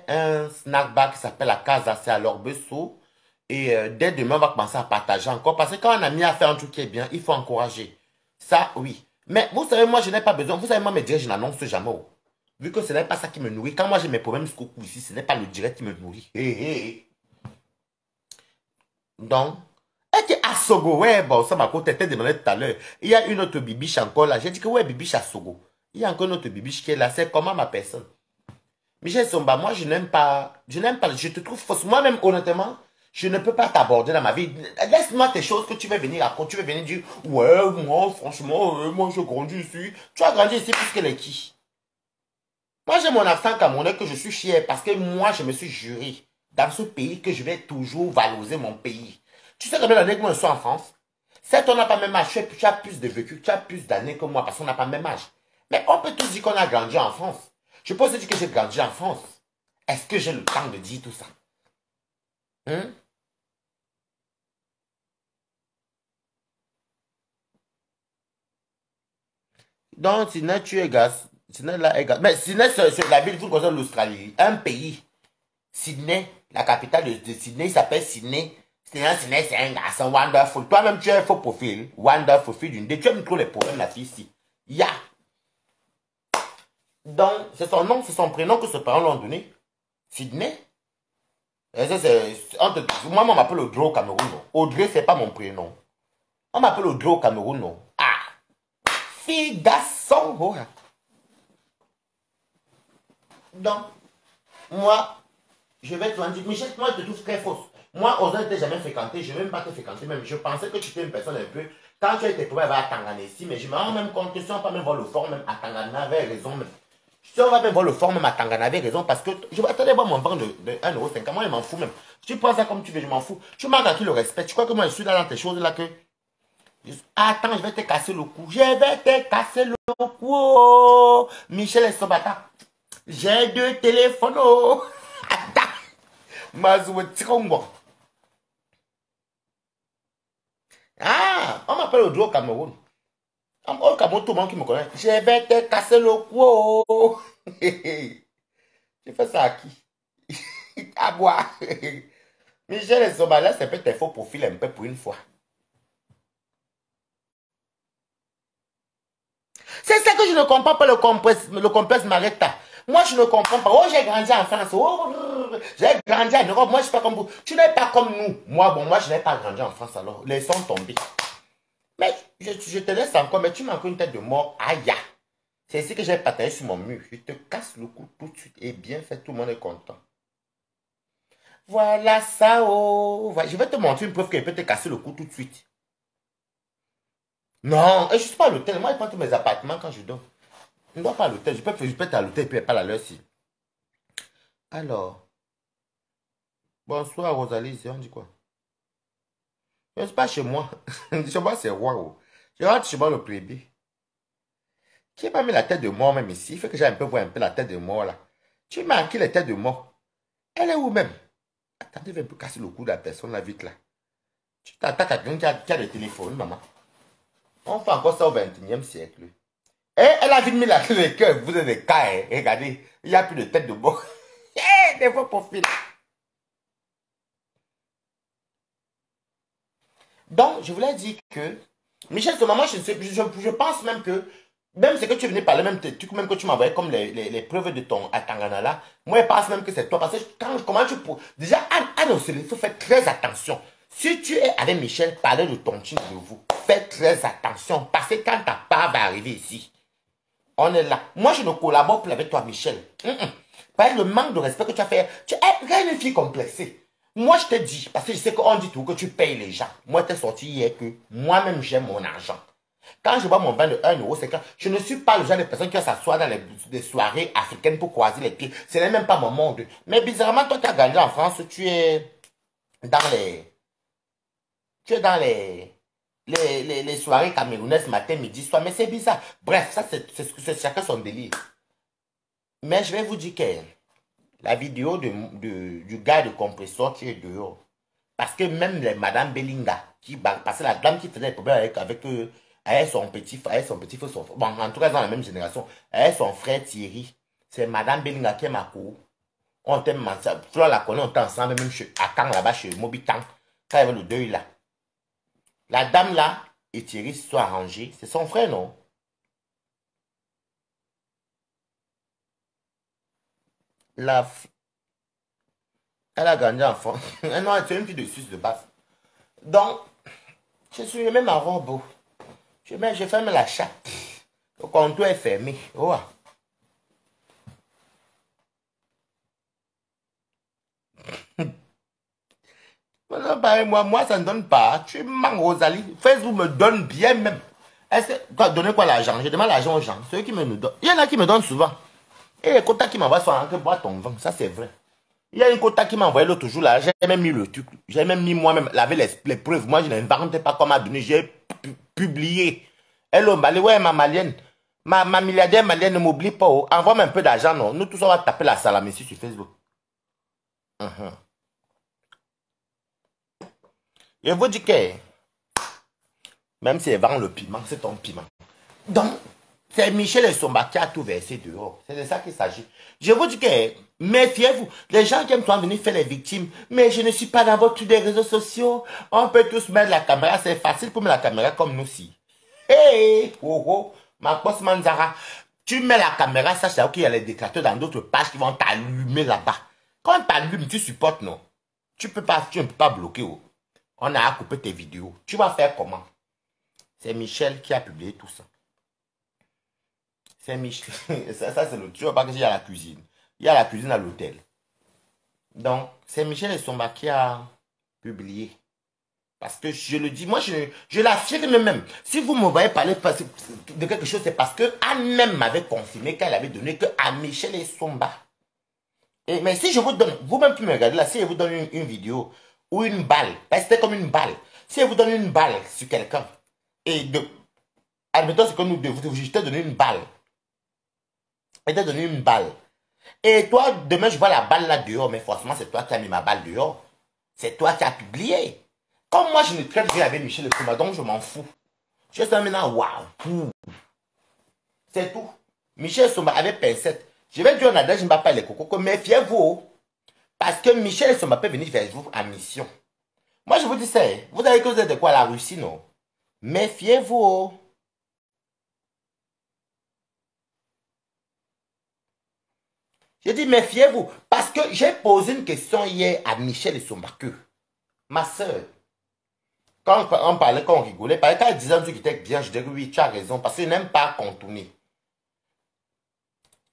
un snack bar qui s'appelle la Casa. C'est à l'Orbesso. Et dès demain, on va commencer à partager encore. Parce que quand on a mis à faire un truc qui est bien, il faut encourager. Ça, oui. Mais vous savez, moi, je n'ai pas besoin. Vous savez, moi, me dire, je n'annonce jamais. Oh. Vu que ce n'est pas ça qui me nourrit. Quand moi, j'ai mes problèmes ici, ce n'est pas le direct qui me nourrit. Donc, et que à Sogo, ouais, bon, ça m'a coûté demandé tout à l'heure. Il y a une autre bibiche encore là. J'ai dit que ouais, bibiche à Sogo. Il y a encore une autre bibiche qui est là. C'est comment ma personne? Michel Somba, moi, je n'aime pas, je te trouve fausse. Moi-même, honnêtement, je ne peux pas t'aborder dans ma vie. Laisse-moi tes choses que tu veux venir raconter. Tu veux venir dire, ouais, moi, franchement, moi, je grandis ici. Tu as grandi ici puisque les qui? Moi, j'ai mon accent camerounais que je suis fier parce que moi, je me suis juré dans ce pays que je vais toujours valoriser mon pays. Tu sais combien d'années que moi je suis en France? Certes, on n'a pas le même âge, tu as plus de vécu, tu as plus d'années que moi parce qu'on n'a pas le même âge. Mais on peut tous dire qu'on a grandi en France. Je peux aussi dire que j'ai grandi en France. Est-ce que j'ai le temps de dire tout ça? Hein? Donc, Sydney, tu es gaz. Sydney, là, est gaz. Mais Sydney, c'est la ville, vous connaissez l'Australie. Un pays. Sydney, la capitale de Sydney, il s'appelle Sydney. Sydney, c'est un garçon wonderful. Toi-même, tu es un faux profil. Wonderful, fille d'une dé. Tu aimes trop les problèmes, la fille ici. Ya. Donc, c'est son nom, c'est son prénom que ses parents l'ont donné. Sydney. Et ça, moi, on m'appelle Audrey au Cameroun. Non. Audrey, c'est pas mon prénom. On m'appelle Audrey au Cameroun. Non. Ah. Fille, garçon. Oh. Donc, moi, je vais te dire, Michel, moi, je te trouve très fausse. Moi, Ozan ne t'a jamais fréquenté, je ne vais même pas te fréquenter même. Je pensais que tu étais une personne un peu. Quand tu as été problèmes à Tangana ici, mais je me rends même compte que si on va même voir le fort, même à Tangana, avait raison même. Si on va même voir le fort, même à Tangana, avait raison, parce que je vais attendre voir mon vent de 1,50 €. Moi, je m'en fous même. Tu prends ça comme tu veux, je m'en fous. Tu manques à qui le respect. Tu crois que moi, je suis là dans tes choses là que. Attends, je vais te casser le cou. Je vais te casser le cou. Oh. Michel et Sobata. J'ai 2 téléphones. Oh. Attends. Mazoué Tikongo. Ah, on m'appelle Audrey au Cameroun. Au Cameroun, tout le monde qui me connaît. Je vais te casser le cou. Tu fais ça à qui? À boire. Michel et Sobala, c'est peut-être un faux profil un peu pour une fois. C'est ça que je ne comprends pas le complexe Maretta. Moi, je ne comprends pas. Oh, j'ai grandi en France. Oh, j'ai grandi en Europe. Moi, je ne suis pas comme vous. Tu n'es pas comme nous. Moi, bon, moi, je n'ai pas grandi en France alors. Les sons tombés. Mais je te laisse encore, mais tu m'as encore une tête de mort. Aïe. C'est ici que j'ai partagé sur mon mur. Je te casse le cou tout de suite. Et bien fait, tout le monde est content. Voilà ça, oh. Je vais te montrer une preuve qu'elle peut te casser le cou tout de suite. Non, et je ne suis pas à l'hôtel. Moi, je prends tous mes appartements quand je dors. Je ne dois pas à l'hôtel. Je peux être à l'hôtel et puis pas à l'heure si. Alors, bonsoir Rosalie, on dit quoi? Je ne suis pas chez moi. Chez moi, c'est roi. Oh. Je rentre chez moi le plébé. Qui m'a mis la tête de mort même ici? Il faut que j'aille un peu voir un peu la tête de mort là. Tu m'as qui la tête de mort? Elle est où même? Attendez, je vais un peu casser le cou de la personne là vite là. Tu t'attaques à quelqu'un qui a le téléphone, maman. On fait encore ça au 21e siècle. Et elle a vite mis la clé de cœur. Vous êtes des cas, hein. Regardez, il n'y a plus de tête de mort. Des faux profils. Donc, je voulais dire que, Michel, ce moment, je pense même que, même ce que tu venais parler, même, même que tu m'envoyais comme les preuves de ton Atangana là, moi, je pense même que c'est toi. Parce que comment tu peux. Déjà, Anne aussi, il faut faire très attention. Si tu es avec Michel, parler de ton chien de vous, fais très attention. Parce que quand ta part va arriver ici, on est là. Moi, je ne collabore plus avec toi, Michel. Par le manque de respect que tu as fait. Tu es une fille complexée. Moi, je te dis, parce que je sais qu'on dit tout, que tu payes les gens. Moi, tu es sorti hier que moi-même, j'aime mon argent. Quand je vois mon vin de 1 euro, c'est que je ne suis pas le genre de personne qui va s'asseoir dans des soirées africaines pour croiser les pieds. Ce n'est même pas mon monde. Mais bizarrement, toi, tu as gagné en France, dans les, tu es dans les soirées camerounaises matin, midi, soir. Mais c'est bizarre. Bref, ça, c'est chacun son délire. Mais je vais vous dire que la vidéo du gars de compresseur qui est dehors. Parce que même les Madame Belinga, parce que la dame qui faisait des problèmes avec son petit frère, bon, en tout cas dans la même génération, avec son frère Thierry, c'est Madame Belinga qui est ma cour. On t'aime, Flore la connaît, on était ensemble, même à Kang là-bas, chez Mobitan, quand il y avait le deuil là. La dame là et Thierry se sont arrangés, c'est son frère, non? La, Elle a grandi enfant. Non, c'est une fille de Suisse de base. Donc, je suis même à robot. Je ferme la chatte. Le comptoir est fermé. Oh. Moi, ça ne donne pas. Tu manques, Rosalie. Facebook me donne bien même. Est-ce que, toi, donner quoi l'argent? Je demande l'argent aux gens. Ceux qui me donnent. Il y en a qui me donnent souvent. Et les quotas qui m'envoient sont que bois ton vin. Ça, c'est vrai. Il y a une quota qui m'a envoyé l'autre jour là. J'ai même mis le truc. J'ai même mis moi-même, laver les preuves. Moi, je n'inventais pas comment donner. J'ai publié. Hello, Mali, ouais, ma malienne. Ma milliardaire malienne ne m'oublie pas. Oh. Envoie-moi un peu d'argent, non. Nous tous, on va taper la salame ici sur Facebook. Je vous dis que, même si elle vend le piment, c'est ton piment. Donc, c'est Michel et Somba qui a tout versé dehors. C'est de ça qu'il s'agit. Je vous dis que, méfiez-vous. Les gens qui aiment souvent venir faire les victimes, mais je ne suis pas dans votre des réseaux sociaux. On peut tous mettre la caméra. C'est facile pour mettre la caméra comme nous aussi. Hey, oh, oh, ma boss Manzara. Tu mets la caméra, sache qu'il y a les déclateurs dans d'autres pages qui vont t'allumer là-bas. Quand t'allumes, tu supportes, non? Tu ne peux pas bloquer. Oh. On a coupé tes vidéos. Tu vas faire comment? C'est Michel qui a publié tout ça. C'est Michel. Ça c'est le... Tu vois pas que il y a la cuisine. Il y a la cuisine à l'hôtel. Donc, c'est Michel et Somba qui a publié. Parce que je le dis, moi je l'affirme même. Si vous me voyez parler de quelque chose, c'est parce que Anne même m'avait confirmé qu'elle avait donné que à Michel et Somba. Mais si je vous donne, vous-même qui me regardez là, si je vous donne une vidéo ou une balle, parce que c'était comme une balle. Si je vous donne une balle sur quelqu'un, admettons ce que nous devons, je t'ai donné une balle. Je t'ai donné une balle. Et toi, demain, je vois la balle là dehors, mais forcément, c'est toi qui as mis ma balle dehors. C'est toi qui as publié. Comme moi, je ne traite rien avec Michel Somba, donc je m'en fous. Je suis maintenant, waouh. C'est tout. Michel Somba avec pincette. Je vais dire, on a déjà, je ne vais pas les cocos, mais méfiez-vous. Parce que Michel Somba peut venir vers vous en mission. Moi, je vous dis ça. Vous avez que vous êtes de quoi la Russie, non? Méfiez-vous. Je dis méfiez-vous. Parce que j'ai posé une question hier à Michel Somba que ma soeur, quand on parlait, quand on rigolait, quand elle disait un truc qui était bien, je disais oui, tu as raison, parce que je n'aime pas contourner.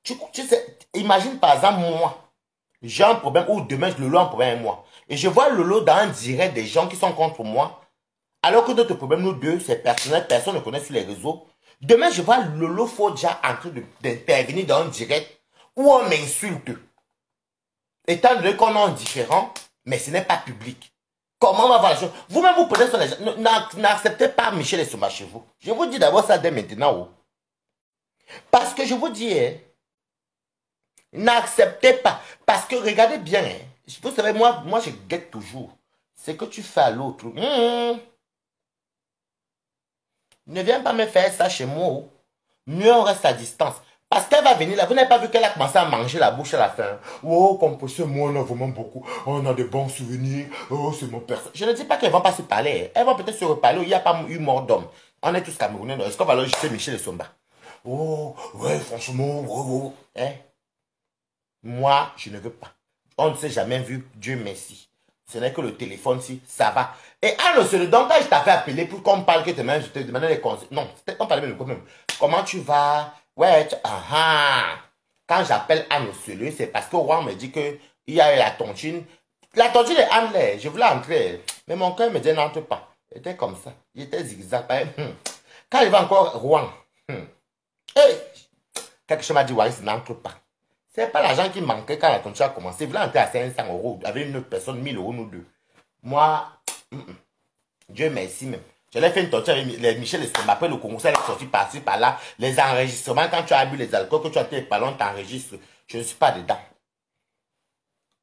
Tu sais, imagine par exemple moi, j'ai un problème, ou demain Lolo a un problème avec moi, et je vois Lolo dans un direct des gens qui sont contre moi, alors que d'autres problèmes, nous deux, c'est personnel, personne ne connaît sur les réseaux. Demain, je vois Lolo Fodja en train d'intervenir dans un direct où on m'insulte. Étant donné qu'on est indifférent, mais ce n'est pas public. Comment on va voir les choses? Vous-même, vous prenez sur les gens. N'acceptez pas Michel et Somba chez vous. Je vous dis d'abord ça dès maintenant. Oh. Parce que je vous dis, hein, n'acceptez pas. Parce que regardez bien. Hein, vous savez, moi je guette toujours. C'est que tu fais à l'autre. Ne viens pas me faire ça chez moi. Oh. Mieux on reste à distance. Parce qu'elle va venir là, vous n'avez pas vu qu'elle a commencé à manger la bouche à la fin. Oh, comme pour ce mois, on a vraiment beaucoup. On a de bons souvenirs. Oh, c'est mon père. Je ne dis pas qu'elles vont pas se parler. Elles vont peut-être se reparler. Il n'y a pas eu mort d'homme. On est tous Camerounais. Est-ce qu'on va leur jeter Michel et Somba? Oh, ouais, franchement, bravo. Hein? Moi, je ne veux pas. On ne s'est jamais vu, Dieu merci. Ce n'est que le téléphone, si, ça va. Et Anne Osseleux, donc quand je t'avais appelé pour qu'on parle, que je te demandais les conseils. Non, on parlait même quand même. Comment tu vas? Ouais, quand j'appelle Anne Osseleux, c'est parce que Juan me dit que il y a la tontine. La tontine est Anne là. Je voulais entrer. Mais mon cœur me dit n'entre pas. Il était comme ça. Il était zigzag. Quand il va encore Juan. Hey, quelque chose m'a dit, Waris, n'entre pas. C'est pas l'argent qui manquait quand la tontine a commencé. Il voulait entrer à 500 euros avec une personne, 1000 euros, nous deux. Moi, Dieu merci même. Je l'ai fait une torture avec les Michel Estomba. Après le concours, elle est sortie par-ci, par-là. Les enregistrements, quand tu as bu les alcools, que tu as été pas long, t'enregistres. Je ne suis pas dedans.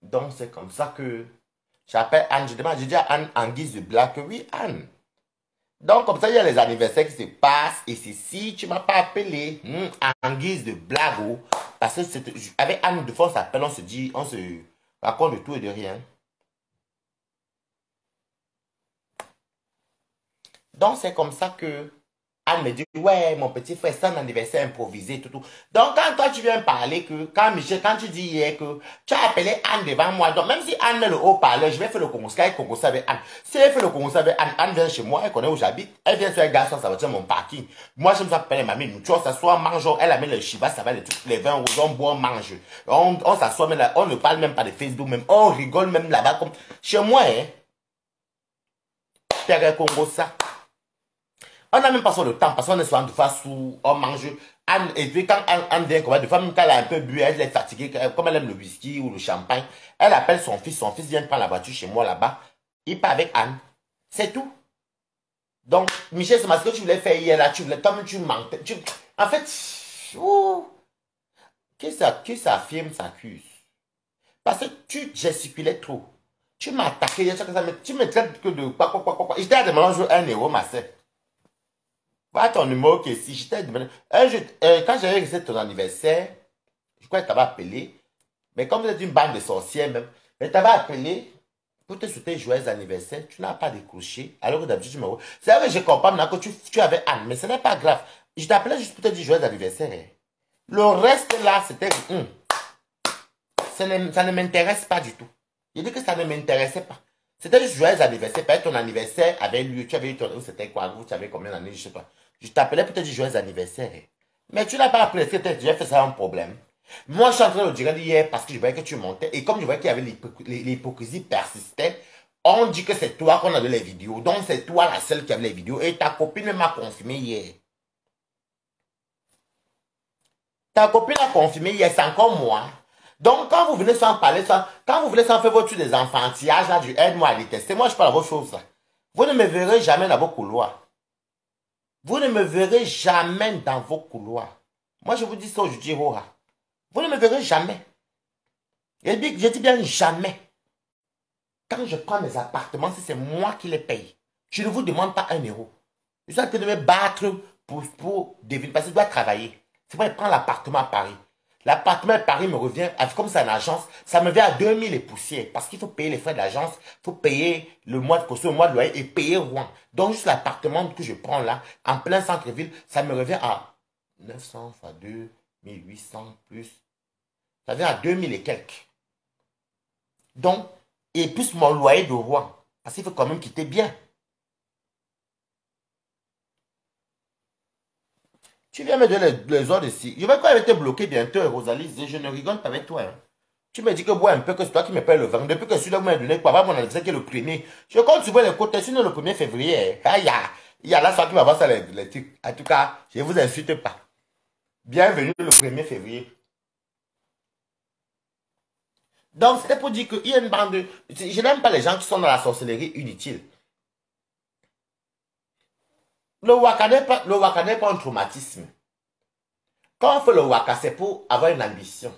Donc, c'est comme ça que j'appelle Anne. Je demande, je dis à Anne en guise de blague que oui, Anne. Donc, comme ça, il y a les anniversaires qui se passent. Et c'est si tu ne m'as pas appelé en guise de blague. Oh, parce que avec Anne, de fois, on s'appelle, on se dit, on se raconte de tout et de rien. Donc, c'est comme ça que Anne me dit, ouais, mon petit frère, c'est un anniversaire improvisé, tout, tout. Donc, quand toi, tu viens parler que, quand Michel, quand tu dis hier que tu as appelé Anne devant moi, donc même si Anne met le haut-parleur, je vais faire le Congo avec Anne. Si elle fait le Congo avec Anne, Anne vient chez moi, elle connaît où j'habite, elle vient sur un garçon, ça va dire mon parking. Moi, je me suis appelé mamie, nous, tu vois, on s'assoit, mangeons, elle amène le chiva, ça va, les 20 euros, on boit, on mange. On s'assoit, mais là, on ne parle même pas de Facebook, même, on rigole même là-bas, comme, chez moi, hein, Terre Congo, ça. On n'a même pas sur le temps parce qu'on est souvent de face où on mange. Et puis quand Anne vient, de fois, même quand elle a un peu bu, elle est fatiguée, comme elle aime le whisky ou le champagne, elle appelle son fils vient prendre la voiture chez moi là-bas, il part avec Anne. C'est tout. Donc, Michel, c'est ce que tu voulais faire hier là, tu voulais, comme tu mentais. En fait, ouh, qui s'affirme s'accuse. Parce que tu gesticulais trop. Tu m'as attaqué, tu me traites que de quoi. J'étais à demander 1 euro, ma sœur. Voilà ton numéro qui est ici. Je t'ai demandé. Quand j'avais réussi ton anniversaire, je crois que tu avais appelé. Mais comme vous êtes une bande de sorcières même, mais tu avais appelé pour te souhaiter joyeux anniversaire. Tu n'as pas décroché. Alors que d'habitude, tu me vois. C'est vrai que je comprends maintenant que tu avais Anne, mais ce n'est pas grave. Je t'appelais juste pour te dire joyeux anniversaire. Hein. Le reste là, c'était. Ça ne m'intéresse pas du tout. Je dis que ça ne m'intéressait pas. C'était juste joyeux anniversaire. Peut-être ton anniversaire avait lieu. Tu avais eu ton. C'était quoi? Vous savez combien d'années? Je ne sais pas. Je t'appelais pour te dire joyeux anniversaire. Mais tu n'as pas appelé. Est-ce que tu as déjà fait ça un problème? Moi, je suis en train de le dire hier parce que je voyais que tu montais. Et comme je voyais qu'il y avait l'hypocrisie persistait, on dit que c'est toi qu'on avait les vidéos. Donc, c'est toi la seule qui avait les vidéos. Et ta copine m'a confirmé hier. Ta copine a confirmé hier, c'est encore moi. Donc, quand vous venez sans parler, quand vous voulez sans faire votre des enfantillages, là, du aide-moi à détester, moi, je parle à vos choses. Là. Vous ne me verrez jamais dans vos couloirs. Vous ne me verrez jamais dans vos couloirs. Moi, je vous dis ça, je dis Roha. Vous ne me verrez jamais. Je dis bien jamais. Quand je prends mes appartements, c'est moi qui les paye. Je ne vous demande pas 1 euro. Je suis en train de me battre pour deviner, parce que je dois travailler. C'est pour prendre l'appartement à Paris. L'appartement à Paris me revient, comme c'est une agence, ça me vient à 2000 et poussières. Parce qu'il faut payer les frais de l'agence, il faut payer le mois de caution, le mois de loyer et payer Rouen. Donc juste l'appartement que je prends là, en plein centre-ville, ça me revient à 900 fois 2, 1800 plus. Ça vient à 2000 et quelques. Donc, et plus mon loyer de Rouen. Parce qu'il faut quand même quitter bien. Tu viens me donner les ordres ici. Je vais quand même être bloqué bientôt, Rosalie. Je ne rigole pas avec toi. Hein. Tu me dis que bois un peu, que c'est toi qui me paye le vent. Depuis que celui-là m'a donné quoi, mon anniversaire qui est le premier. Je compte sur les côtés, sinon le 1er février. Ah, il y a la soirée qui va voir ça, les trucs. En tout cas, je ne vous insulte pas. Bienvenue le 1er février. Donc, c'était pour dire qu'il y a une bande de... Je n'aime pas les gens qui sont dans la sorcellerie inutile. Le waka n'est pas un traumatisme. Quand on fait le waka, c'est pour avoir une ambition.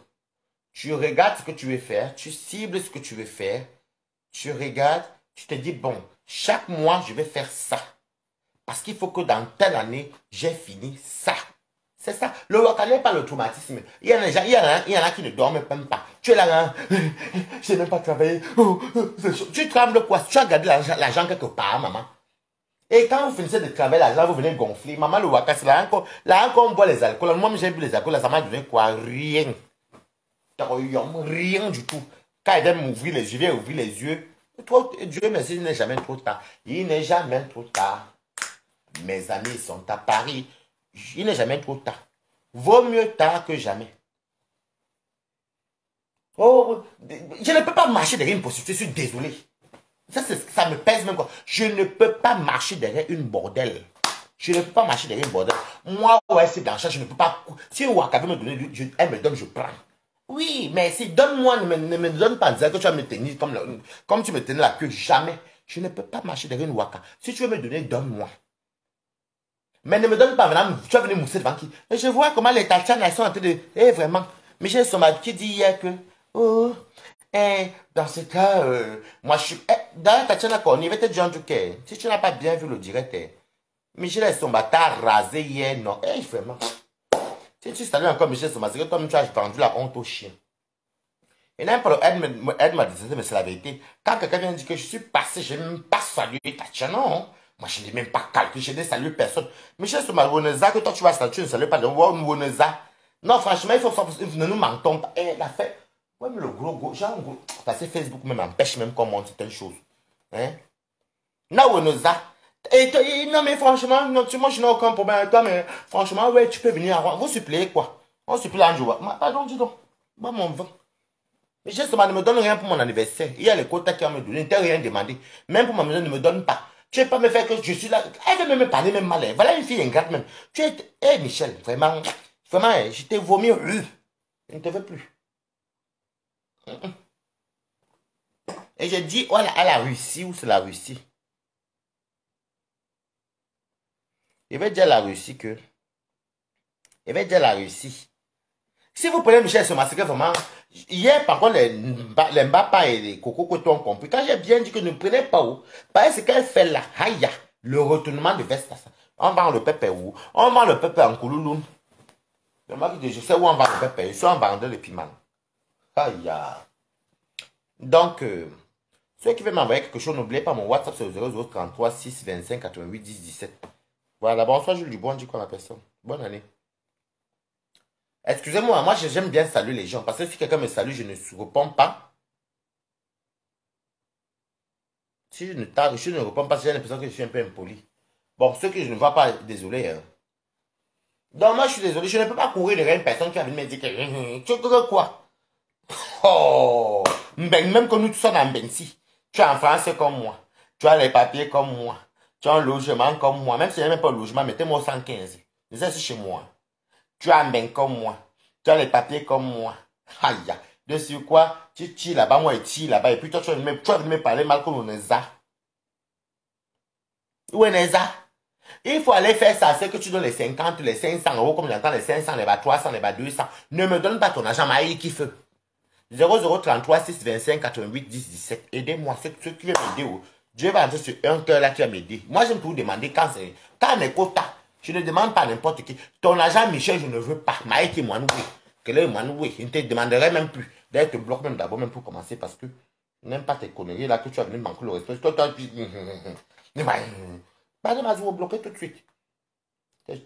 Tu regardes ce que tu veux faire, tu cibles ce que tu veux faire, tu regardes, tu te dis, bon, chaque mois, je vais faire ça. Parce qu'il faut que dans telle année, j'ai fini ça. C'est ça. Le waka n'est pas le traumatisme. Il y en a, il y en a qui ne dorment même pas. Tu es là, hein? Je n'ai même pas travaillé. Oh, c'est chaud. Tu trembles quoi? Tu as gardé l'argent quelque part, maman. Et quand vous finissez de travailler l'argent, vous venez gonfler. Maman, le waka, c'est là encore, on boit les alcools. Moi, j'ai bu les alcools, là, ça m'a donné quoi? Rien. Rien du tout. Quand il vient m'ouvrir les yeux, il vient ouvrir les yeux. Toi, Dieu merci, il n'est jamais trop tard. Il n'est jamais trop tard. Mes amis sont à Paris. Il n'est jamais trop tard. Vaut mieux tard que jamais. Oh, je ne peux pas marcher derrière une prostituée, je suis désolé. Ça me pèse même quoi. Je ne peux pas marcher derrière une bordelle. Je ne peux pas marcher derrière une bordelle. Moi, ouais, c'est dans ça, je ne peux pas. Si un Waka veut me donner, elle me donne, je prends. Oui, mais si donne-moi, ne me donne pas dire que tu vas me tenir comme tu me tenais la queue. Jamais. Je ne peux pas marcher derrière une Waka. Si tu veux me donner, donne-moi. Mais ne me donne pas, madame, tu vas venir mousser devant qui? Et je vois comment les Tatiana sont en train de. Eh, vraiment. Michel Soma qui dit hier que. Oh, dans ce cas, moi je suis. Dans Tatiana, on y va te dire en tout cas. Si tu n'as pas bien vu le direct, Michel Soma t'a rasé hier, non. Eh, vraiment. Si tu salues encore Michel Soma, c'est que toi, tu as vendu la honte au chien. Et n'importe elle m'a dit, mais c'est la vérité. Quand quelqu'un vient dire que je suis passé, je n'ai même pas salué Tatiana, non. Moi, je n'ai même pas calculé, je n'ai salué personne. Michel Soma, Woneza, que toi tu vas saluer, tu ne salues pas de Woneza. Non, franchement, ne nous mentons pas. Eh, la fait. Ouais, mais le gros, genre, parce que Facebook même empêche même qu'on montre certaines choses. Hein? Non, Woneza. Non, mais franchement, non, moi, je n'ai aucun problème avec toi, mais franchement, ouais, tu peux venir avant. Vous suppliez quoi? On supplie un jour. Pardon, dis donc. Bah, mon vin. Mais justement, ne me donne rien pour mon anniversaire. Il y a les quotas qui vont me donner. Ne t'ai rien demandé. Même pour ma maison, ne me donne pas. Tu ne peux pas me faire que je suis là. Elle veut même me parler même mal. Voilà une fille ingrate même. Tu es. Eh, Michel, vraiment. Vraiment, je t'ai vomi. Je ne te veux plus. Et j'ai dit, voilà, à la Russie, ou c'est la Russie? Il va dire à la Russie que. Il va dire à la Russie. Si vous prenez Michel ce massacre, vraiment, hier, par contre, les Mbappa et les Coco Coton ont compris. Quand j'ai bien dit que ne prenez pas où, parce qu'elle fait là, aïe, le retournement de veste. On vend le pépé où? On vend le pépé en Koulouloun. Je sais où on vend le pépé. Je suis en vendeur de piment. Aïe. Donc, ceux qui veulent m'envoyer quelque chose, n'oubliez pas mon WhatsApp, c'est 0033 6 25 88 10 17. Voilà, bonsoir Jules Dubois, on dit quoi la personne? Bonne année. Excusez-moi, moi j'aime bien saluer les gens parce que si quelqu'un me salue, je ne réponds pas. Si je ne réponds pas, j'ai l'impression que je suis un peu impoli. Bon, ceux que je ne vois pas, désolé. Hein. Donc moi je suis désolé, je ne peux pas courir derrière une personne qui a venu me dire que tu veux quoi? Oh, même que nous tous sommes en Bensi. Tu es en français comme moi. Tu as les papiers comme moi. Tu as un logement comme moi. Même si je n'ai même pas de logement, mettez-moi au 115. C'est chez moi. Tu as un bain comme moi. Tu as les papiers comme moi. Aïe. De sur quoi tu tires là-bas, moi je tire là-bas. Et puis toi, tu vas venir me parler mal comme Oneza. Où est Neza? Il faut aller faire ça. C'est que tu donnes les 50, les 500 euros, comme j'entends les 500, les 300, les 200. Ne me donne pas ton argent, Maï qui fait. 0033 6 25 88 10 17. Aidez-moi. Ceux qui veulent m'aider. Dieu va entrer sur un cœur là qui va m'aider. Moi, j'aime tout demander quand c'est. Quand les quotas. Je ne demande pas n'importe qui. Ton agent Michel, je ne veux pas. Maïki Mouanoué. Quel est Mouanoué? Je ne te demanderai même plus. D'ailleurs, je te bloque même d'abord, même pour commencer, parce que n'aime pas tes conneries là que tu as venu manquer le respect. Toi, Madame Azou, bloquer tout de suite.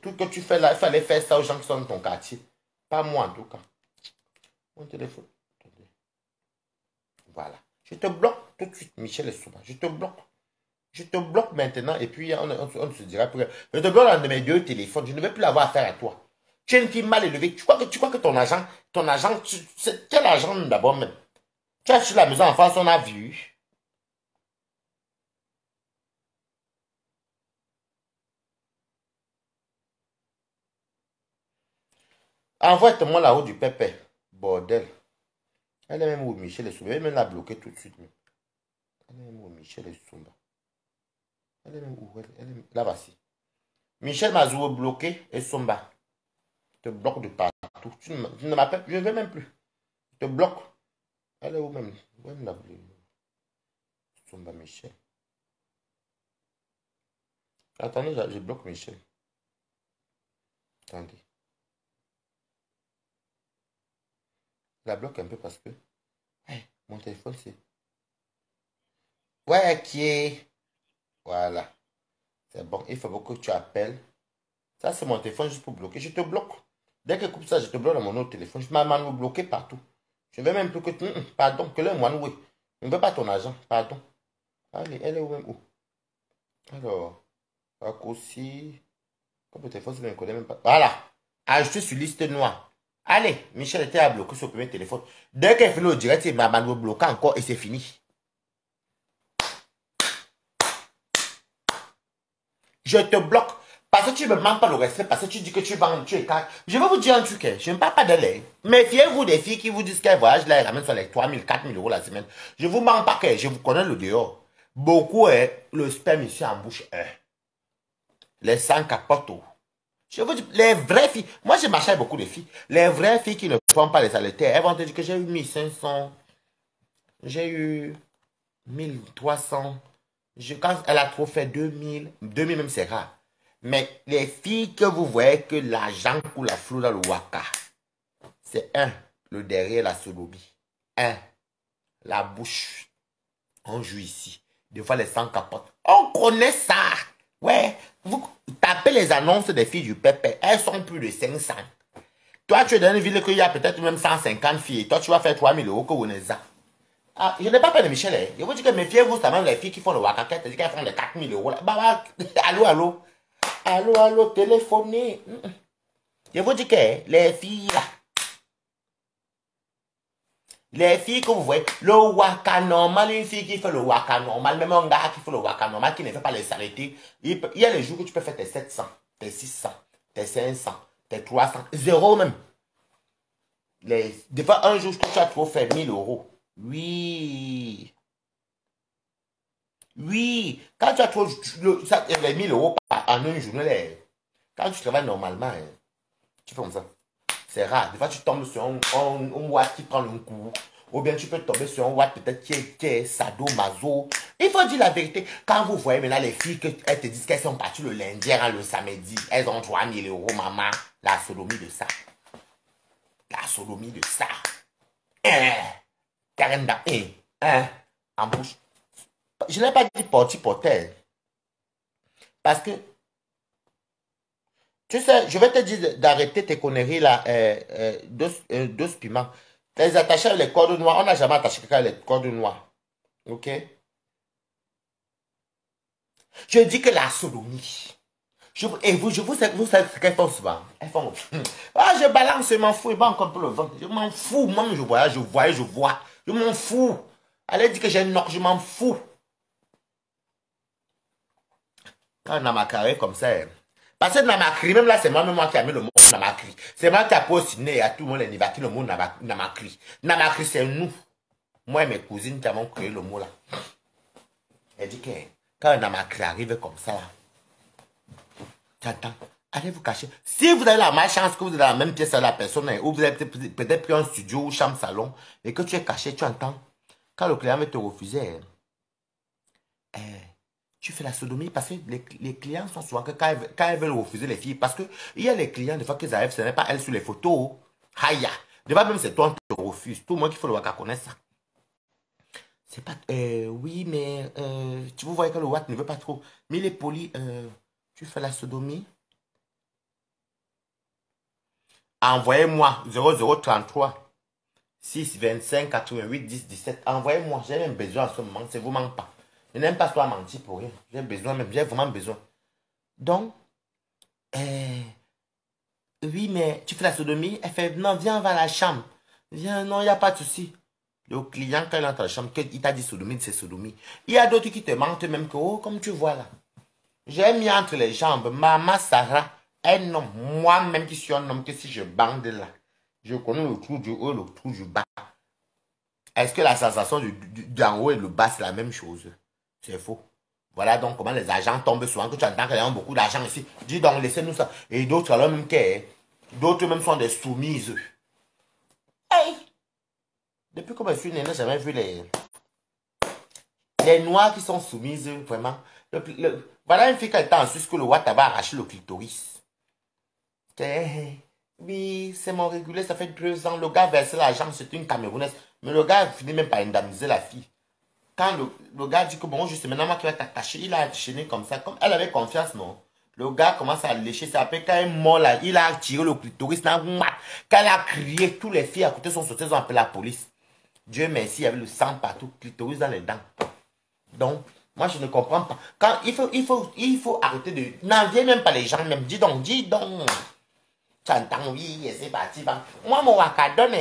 Tout ce que tu fais là, il fallait faire ça aux gens qui sont dans ton quartier. Pas moi en tout cas. Mon téléphone. Attendez. Voilà. Je te bloque tout de suite, Michel et Souba. Je te bloque. Je te bloque maintenant et puis on se dira. Je te bloque dans de mes deux téléphones. Je ne veux plus avoir affaire à toi. Tu es une fille mal élevée. Tu crois que ton agent, c'est quel agent d'abord même? Tu as sur la maison en face, on a vu. Envoie-moi la haut du pépé. Bordel. Elle est même où Michel et Soumba. Elle même l'a bloqué tout de suite. Elle est même où Michel et Soumba. Elle est même où là, voici. Michel Mazou bloqué et Soumba. Je te bloque de partout. Tu ne m'appelles. Je ne veux même plus. Je te bloque. Elle est où même? Où elle l'a bloqué? Soumba Michel. Attendez, je bloque Michel. Attendez. la bloque un peu parce que... Hey, mon téléphone, c'est... Ouais, qui est... Voilà. C'est bon. Il faut beaucoup que tu appelles. Ça, c'est mon téléphone juste pour bloquer. Je te bloque. Dès que coupe ça, je te bloque dans mon autre téléphone. Je m'as bloqué partout. Je ne veux même plus que tu... Pardon, que le moine, oui. Je ne veux pas ton argent. Pardon. Allez, elle est où même où? Alors, aussi... Comme le téléphone, je ne connais même pas. Voilà. Ajouté sur liste noire. Allez, Michel était à bloquer sur le premier téléphone. Dès qu'elle fait le direct, il m'a bloqué encore et c'est fini. Je te bloque. Parce que tu ne me manques pas le respect, parce que tu dis que tu vends, tu es calme. Je vais vous dire un truc, je ne parle pas de l'air. Méfiez-vous des filles qui vous disent qu'elles voyagent là, elles ramènent sur les 3 000, 4 000 euros la semaine. Je ne vous mens pas que je vous connais le dehors. Beaucoup, le sperme ici en bouche. Les sangs capotent. Je vous dis, les vraies filles, moi j'ai marché avec beaucoup de filles. Les vraies filles qui ne font pas les salutaires, elles vont te dire que j'ai eu 1 500, j'ai eu 1 300. Quand elle a trop fait 2 000 même c'est rare. Mais les filles que vous voyez que l'argent coule à flot dans le waka, c'est le derrière, la sodomie. La bouche. On joue ici. Des fois, les sangs capotent. On connaît ça. Ouais. Vous tapez les annonces des filles du Pépé. Elles sont plus de 500. Toi, tu es dans une ville qu'il y a peut-être même 150 filles. Toi, tu vas faire 3 000 euros que vous n'êtes pas. Ah, je n'ai pas peur de Michel. Hein. Je vous dis que méfiez-vous, ça même les filles qui font le waka, qu'elles font les 4 000 euros. Là. Bah, allô, allô. Allô, allô, téléphonez. Je vous dis que les filles là, les filles que vous voyez, le waka normal, une fille qui fait le waka normal, même un gars qui fait le waka normal, qui ne fait pas les saletés, il y a les jours que tu peux faire tes 700, tes 600, tes 500, tes 300, zéro même. Des fois, un jour, tu as trop fait 1 000 euros. Oui. Oui. Quand tu as trop, les 1 000 euros en une journée, quand tu travailles normalement, tu fais comme ça. C'est rare. Des fois, tu tombes sur un watt qui prend un coup. Ou bien tu peux tomber sur un watt peut-être qui est sadomaso. Il faut dire la vérité. Quand vous voyez maintenant les filles, elles te disent qu'elles sont parties le lundi, le samedi, elles ont 3 000 euros, maman. La sodomie de ça. La sodomie de ça. Carenda, en bouche. Je n'ai pas dit porter. Parce que, tu sais, je vais te dire d'arrêter tes conneries là, dos piments. Les attacher avec les cordes noires, on n'a jamais attaché quelqu'un avec les cordes noires. Ok? Je dis que la sodomie. Vous savez ce qu'elles font souvent. Elles font. Ah, je balance, je m'en fous. Il va encore pour le ventre. Je m'en fous. Moi, je voyage, je vois. Je m'en fous. Elle dit que j'ai une knock, je m'en fous. Quand on a ma carrière comme ça. Parce que Namakri, même là, c'est moi qui a mis le mot Namakri. C'est moi qui a posé à tout le monde les Nivaki le mot Namakri. Namakri, c'est nous. Moi et mes cousines qui avons créé le mot là. Elle dit que quand un Namakri arrive comme ça, là, tu entends, allez vous cacher. Si vous avez la malchance que vous êtes dans la même pièce à la personne, ou vous avez peut-être pris un studio ou chambre salon, et que tu es caché, tu entends, quand le client veut te refuser, tu fais la sodomie parce que les clients sont souvent que quand elles veulent refuser les filles, parce que il y a les clients, des fois qu'ils arrivent, ce n'est pas elles sur les photos. Aïe, des fois même c'est toi qui te refuses. Tout le monde qui fait le waka connaît ça. C'est pas, oui, mais tu vous voyez que le wak ne veut pas trop. Mais il est poli, tu fais la sodomie. Envoyez-moi 0033 6 25 88 10 17. Envoyez-moi, j'ai même besoin en ce moment, ça ne vous manque pas. Je n'aime pas toi mentir pour rien. J'ai besoin même, j'ai vraiment besoin. Donc, oui, mais tu fais la sodomie. Elle fait, non, viens, on va à la chambre. Viens, non, il n'y a pas de souci. Le client, quand il entre à la chambre, il t'a dit sodomie, c'est sodomie. Il y a d'autres qui te mentent même que, oh, comme tu vois là. J'ai mis entre les jambes, Maman Sarah, un homme, moi-même qui suis un homme, que si je bande là, je connais le trou du haut, le trou du bas. Est-ce que la sensation d'en haut et le bas, c'est la même chose? C'est faux. Voilà donc comment les agents tombent souvent, que tu entends qu'ils ont beaucoup d'argent ici. Dis donc, laissez-nous ça. Et d'autres, alors même d'autres même sont des soumises. Hey! Depuis que je suis né, je n'ai jamais vu les noirs qui sont soumises, vraiment. Voilà une fille qui était en Suisse que le Watt va arracher le clitoris. Oui, c'est mon régulier, ça fait 2 ans. Le gars versait l'argent, c'était une Camerounaise. Mais le gars finit même par indemniser la fille. Quand le gars dit que bon, juste maintenant, moi qui vais t'attacher, il a enchaîné comme ça. Comme elle avait confiance, non. Le gars commence à lécher ça. Après, quand elle est mort là, il a tiré le clitoris. Quand elle a crié, tous les filles à côté sont sorties, ils ont appelé la police. Dieu merci, il y avait le sang partout, clitoris dans les dents. Donc, moi, je ne comprends pas. Quand il faut arrêter de... N'enviez même pas les gens, même. Dis donc, dis donc. Tu entends, oui, et c'est parti. Moi, mon wakadon,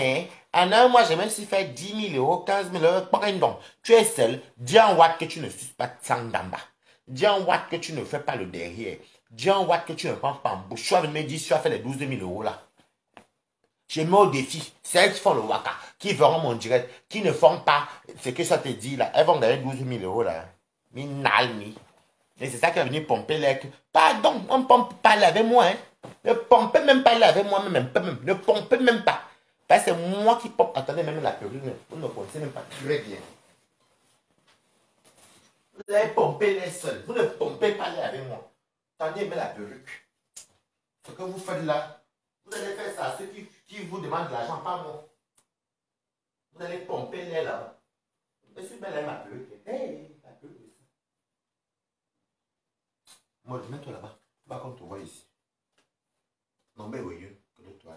en un mois, j'ai même si fait 10 000 euros, 15 000 euros. Prends donc. Tu es seul. Dis en watt que tu ne suces pas de sang d'en bas. Dis en watt que tu ne fais pas le derrière. Dis en watt que tu ne prends pas en bouche. Tu vas me dire, tu as fait les 12 000 euros là. J'ai mis au défi. C'est elles qui font le waka, qui verront mon direct, qui ne font pas ce que ça te dit là. Elles vont gagner 12 000 euros là. Mi nalmi. Et c'est ça qui va venir pomper l'air. Pardon, on ne pompe pas l'air avec moi. Hein. Ne pompez même pas l'air avec moi, même. Ne pompez même pas. Parce que c'est moi qui pompe. Attendez, même la perruque, vous ne connaissez même pas très bien. Vous allez pomper l'air seul. Vous ne pompez pas l'air avec moi. Attendez, même la perruque. Ce que vous faites là, vous allez faire ça à ceux qui vous demandent de l'argent, pas moi. Vous allez pomper l'air là. Monsieur Belle, ma perruque. Hey, la perruque. Moi, je mets toi là-bas. Pas comme tu vois ici. Non, mais oui, que le toi.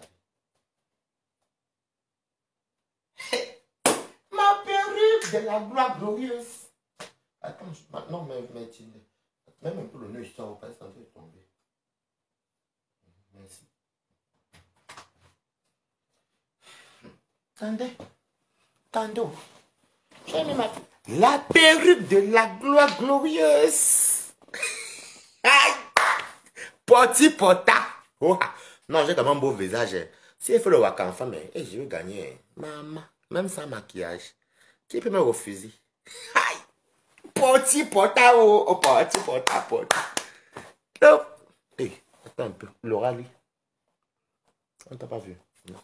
Ma perruque de la gloire glorieuse. Attends, non, mais même un peu le nœud, je sens pas, c'est en train de tomber. Merci. Attendez. Attendez. J'ai mis la perruque de la gloire glorieuse. Aïe. Poti pota. Oh, non, j'ai quand même un beau visage. Si elle fait le waka en femme, je vais gagner. Maman, même sans maquillage. Qui peut me refuser? Aïe. Poti pota, oh, poti pota, pota. Non. Hey, attends un peu. Laura, lui. On t'a pas vu. Non.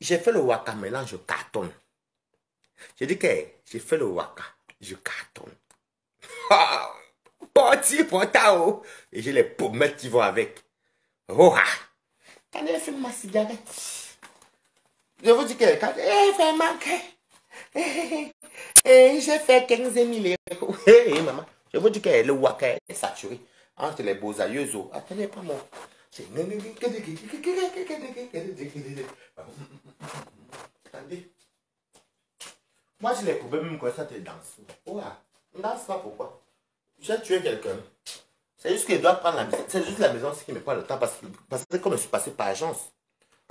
J'ai fait le waka, maintenant je cartonne. J'ai dit que j'ai fait le waka, je cartonne. Poti pota, oh. Et j'ai les pommettes qui vont avec. Oh, ah. Quand elle fume ma cigarette, je vous dis que quand elle fait manquer, j'ai fait 15 000 euros. Maman, je vous dis que le waka est saturé entre les beaux aïeux. Attendez pas moi. Attendez. Moi, je les pouvais même quand ça te danse. Oh, on danse pas pourquoi? J'ai tué quelqu'un. C'est juste qu'il doit prendre la maison. C'est juste la maison qui me prend le temps parce que comme je suis passé par agence.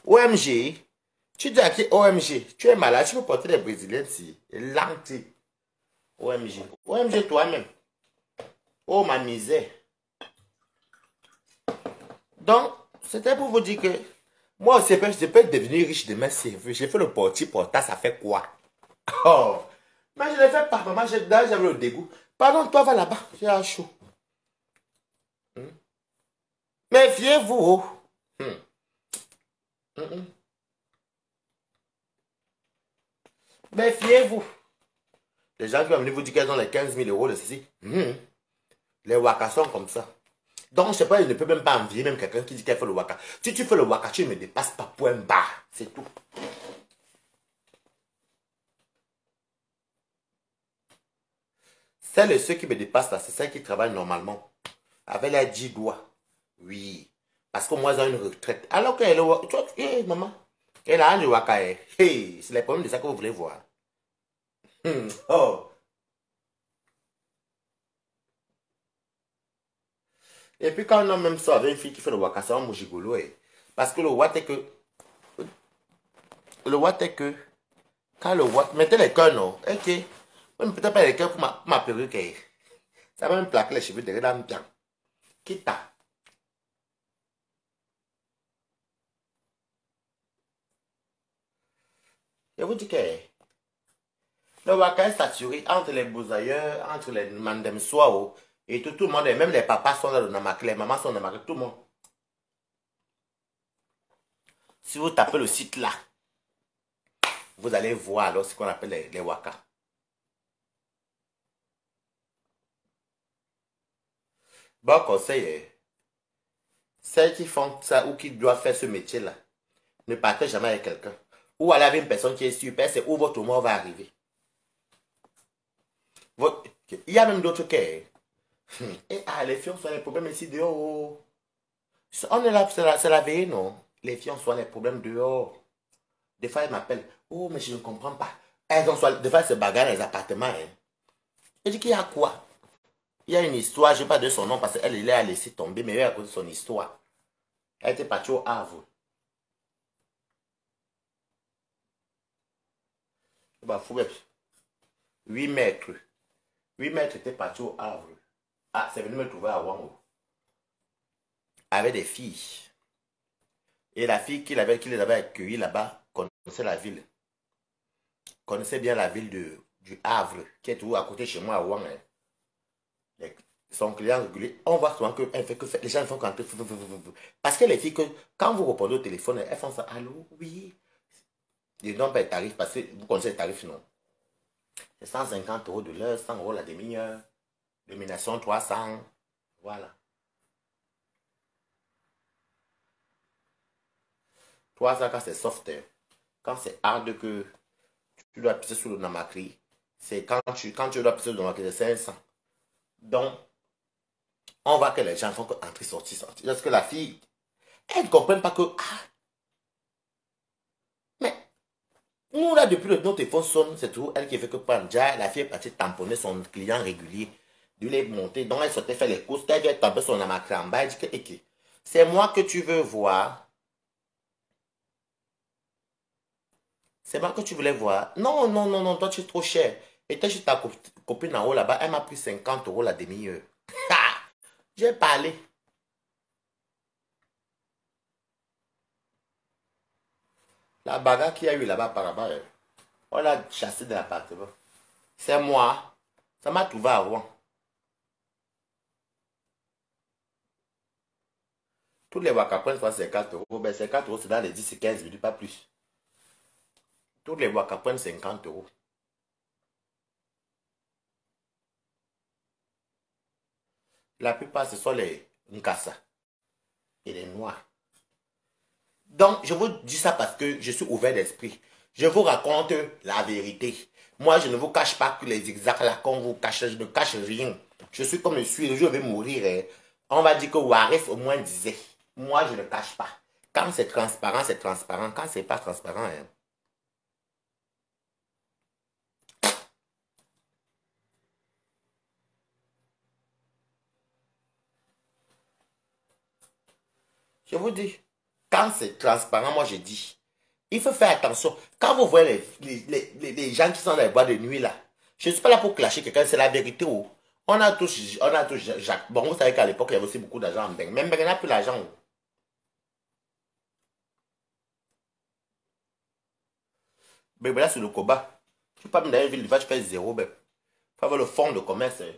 OMG, tu dis à qui OMG? Tu es malade, tu peux porter les Brésiliens ici. Lente. OMG. OMG toi-même. Oh ma misère. Donc, c'était pour vous dire que moi aussi, je peux devenir riche demain si j'ai fait le porta, ça fait quoi? Oh, mais je l'ai fait par maman, j'avais le dégoût. Pardon, toi va là-bas, j'ai un chaud. Méfiez-vous. Oh. Méfiez-vous. Les gens qui vont venir vous dire qu'elles ont les 15 000 euros de ceci. Les wakas sont comme ça. Donc, je sais pas, je ne peux même pas envier même quelqu'un qui dit qu'elle fait le waka. Si tu fais le waka, tu ne me dépasses pas, point barre. C'est tout. Celles et ceux qui me dépassent là, c'est celles qui travaillent normalement. Avec les 10 doigts. Oui. Parce que moi, j'ai une retraite. Alors qu'elle est... Tu vois, hey, maman. Elle a un waka. Hey, c'est les problèmes de ça que vous voulez voir. Oh. Et puis quand on a même ça avec une fille qui fait le waka, c'est un mot gigolo. Parce que le watt est que... Le watt est que... Quand le watt... Mettez les cœurs, non? Ok. Même peut-être pas les cœurs pour ma perruque. Ça va même plaquer les cheveux derrière la bien. Quitte à. Je vous dis que... Le waka est saturé entre les bousailleurs, entre les mandem soao et tout le monde. Et même les papas sont dans le namak, les mamans sont dans le namak, tout le monde. Si vous tapez le site là, vous allez voir alors ce qu'on appelle les waka. Bon conseil, Celles qui font ça ou qui doivent faire ce métier-là, ne partez jamais avec quelqu'un. Ou aller avec une personne qui est super, c'est où votre mort va arriver. Il y a même d'autres cas. Et les filles ont souvent les problèmes ici dehors. On est là, c'est la veille, non? Les filles ont souvent les problèmes dehors. Des fois, elles m'appellent. Oh, mais je ne comprends pas. Elles ont souvent, des fois, elles se bagarrent dans les appartements. Hein. Je dis qu'il y a quoi? Il y a une histoire, je ne vais pas de son nom parce qu'elle a laissé tomber, mais elle a cause de son histoire. Elle était partie au Havre. Bah, fou, 8 mètres. 8 mètres était parti au Havre. Ah, c'est venu me trouver à Wango. Avec des filles. Et la fille qui les avait accueillis là-bas connaissait la ville. Connaissait bien la ville du Havre, qui est toujours à côté de chez moi à Wang. Hein. Son client régulier, on voit souvent que, elle fait que les gens font quand parce que les filles, quand vous répondez au téléphone, elles font ça. Allô, oui. Ils ne donnent pas les tarifs parce que vous connaissez les tarifs, non. C'est 150 € de l'heure, 100 € la demi-heure. Domination 300. Voilà. 300 quand c'est soft. Hein. Quand c'est hard que tu dois pisser sur le namakri, c'est quand tu dois pisser sur le namakri, c'est 500. Donc, on voit que les gens font que entrer, sortir, sortir. Parce que la fille, elle ne comprenne pas que, ah, mais nous là, depuis notre téléphone sonne, c'est tout. Elle qui fait que prendre déjà, la fille est partie tamponner son client régulier, de les monter. Donc, elle sortait faire les courses, elle vient tamponner son namakri en bas, elle dit que, ok, c'est moi que tu veux voir. C'est moi que tu voulais voir. Non, non, non, non, toi tu es trop cher. Et toi, chez ta copine en haut là-bas, elle m'a pris 50 € la demi-heure. J'ai parlé. La bagarre qu'il y a eu là-bas par là-bas, on l'a chassé de l'appartement. C'est moi. Ça m'a trouvé à Rouen. Tous les Waka prennent soit 50 €. Ben 50 € c'est dans les 10 et 15 minutes, pas plus. Tous les Waka prennent 50 €. La plupart, ce sont les Nkassa et les Noirs. Donc, je vous dis ça parce que je suis ouvert d'esprit. Je vous raconte la vérité. Moi, je ne vous cache pas que les exacts là qu'on vous cache, je ne cache rien. Je suis comme je suis, je vais mourir. Hein. On va dire que Warif au moins disait. Moi, je ne cache pas. Quand c'est transparent, c'est transparent. Quand c'est pas transparent, hein. Je vous dis, quand c'est transparent, moi je dis, il faut faire attention. Quand vous voyez les gens qui sont dans les boîtes de nuit là, je ne suis pas là pour clasher quelqu'un, c'est la vérité. Oh. On a tous Jacques. Bon, vous savez qu'à l'époque, il y avait aussi beaucoup d'argent en Beng. Même Beng n'a plus l'argent. Oh. Mais là, c'est le combat. Tu peux pas me donner une ville, tu fais zéro. Il faut avoir le fond de commerce. Hein.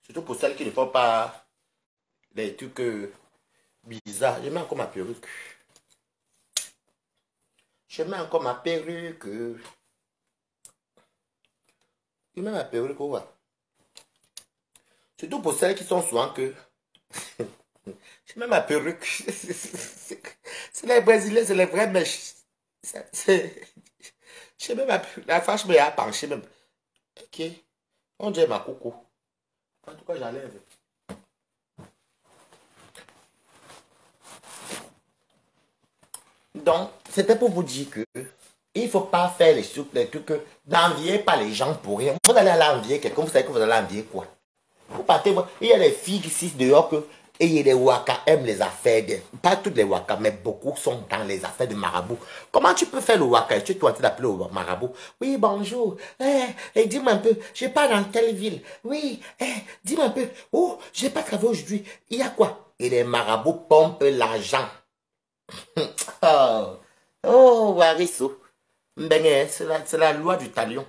Surtout pour celles qui ne font pas les trucs bizarres. Je mets encore ma perruque. Je mets encore ma perruque. Je mets ma perruque, on va. Surtout pour celles qui sont souvent que. Je mets ma perruque. C'est les Brésiliens, c'est les vrais mèches. Je mets ma perruque. La fâche me a penché même. Ok. On dirait ma coco. En tout cas, j'enlève. Donc, c'était pour vous dire que il ne faut pas faire les trucs, n'enviez pas les gens pour rien. Vous allez l'envier quelqu'un, vous savez que vous allez envier quoi. Vous partez voir, il y a des filles ici dehors que, et il y a des Waka aiment les affaires, pas toutes les Waka, mais beaucoup sont dans les affaires de marabout. Comment tu peux faire le Waka? Tu es en train d'appeler au marabout. Oui, bonjour. Dis-moi un peu, je pas dans telle ville. Oui, dis-moi un peu. Oh, j'ai pas travaillé aujourd'hui. Il y a quoi? Et les marabouts pompent l'argent. Oh, oh, Wariso. C'est la loi du talion.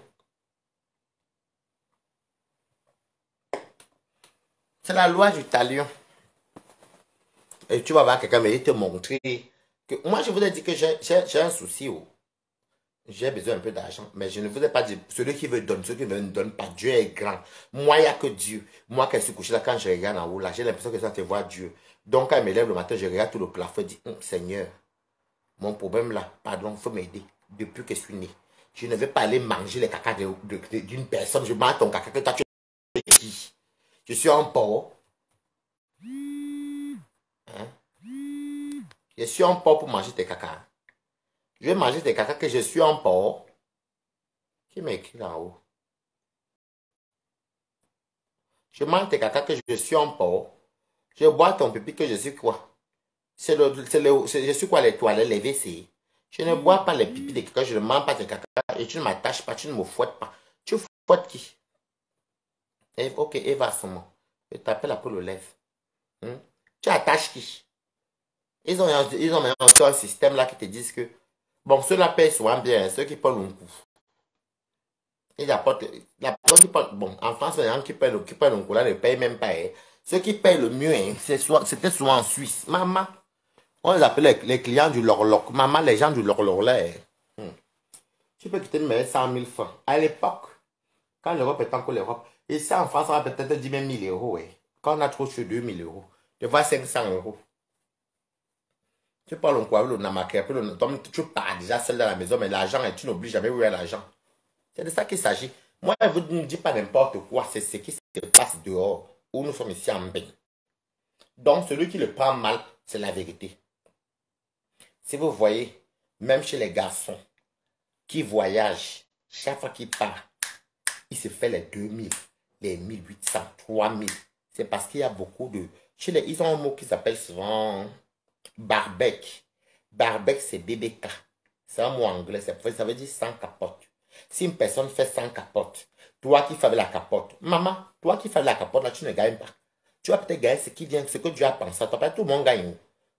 C'est la loi du talion. Et tu vas voir quelqu'un venir te montrer que moi je voudrais dire que j'ai un souci. Oh. J'ai besoin un peu d'argent, mais je ne vous ai pas dit, celui qui veut donne, celui qui ne donne pas, Dieu est grand. Moi, il n'y a que Dieu. Moi, quand je suis couché là, quand je regarde en haut là, j'ai l'impression que ça te voit Dieu. Donc, quand je me lève le matin, je regarde tout le plafond et dis, Seigneur, mon problème là, pardon, il faut m'aider. Depuis que je suis né, je ne vais pas aller manger les caca d'une personne. Je mange ton caca que toi tu es qui? Je suis un porc. Hein? Je suis un porc pour manger tes caca. Je vais manger tes caca que je suis un porc. Qui m'a écrit là en haut? Je mange tes caca que je suis un porc. Je bois ton pipi que je suis quoi? Je suis quoi les toilettes, les WC? Je ne bois pas les pipis des caca, je ne mange pas tes caca et tu ne m'attaches pas, tu ne me fouettes pas. Tu fouettes qui? Ok, Eva Somo. Je t'appelle après le lève. Tu attaches qui? Ils ont maintenant un système là qui te disent que, bon, ceux-là payent souvent bien, ceux qui prennent un coup. Ils apportent, la personne qui prend, bon, en France, les gens qui prennent un coup là ne payent même pas. Hein. Ceux qui payent le mieux, hein, c'était souvent en Suisse. Maman, on les appelait les clients du Lorloc. Maman, les gens du Lorloc là. Hein. Tu peux quitter me 100 000 francs. À l'époque, quand l'Europe est encore l'Europe, ici en France, on va peut-être dire même 1000 euros. Hein. Quand on a trop sur 2000 euros, tu vois 500 euros. Tu parles quoi, le namaké, tu pars déjà seul dans la maison, mais l'argent, tu n'oublies jamais où est l'argent. C'est de ça qu'il s'agit. Moi, je ne vous dis pas n'importe quoi, c'est ce qui se passe dehors, où nous sommes ici en bain. Donc, celui qui le prend mal, c'est la vérité. Si vous voyez, même chez les garçons qui voyagent, chaque fois qu'ils partent, il se fait les 2000, les 1800, 3000. C'est parce qu'il y a beaucoup de... Ils ont un mot qui s'appelle souvent barbecue. Barbecue, c'est BBK. C'est un mot anglais, ça veut dire sans capote. Si une personne fait sans capote, toi qui fais la capote, maman, toi qui fais la capote, là, tu ne gagnes pas. Tu vas peut-être gagner ce qui vient, ce que Dieu a pensé. Pas tout le monde gagne.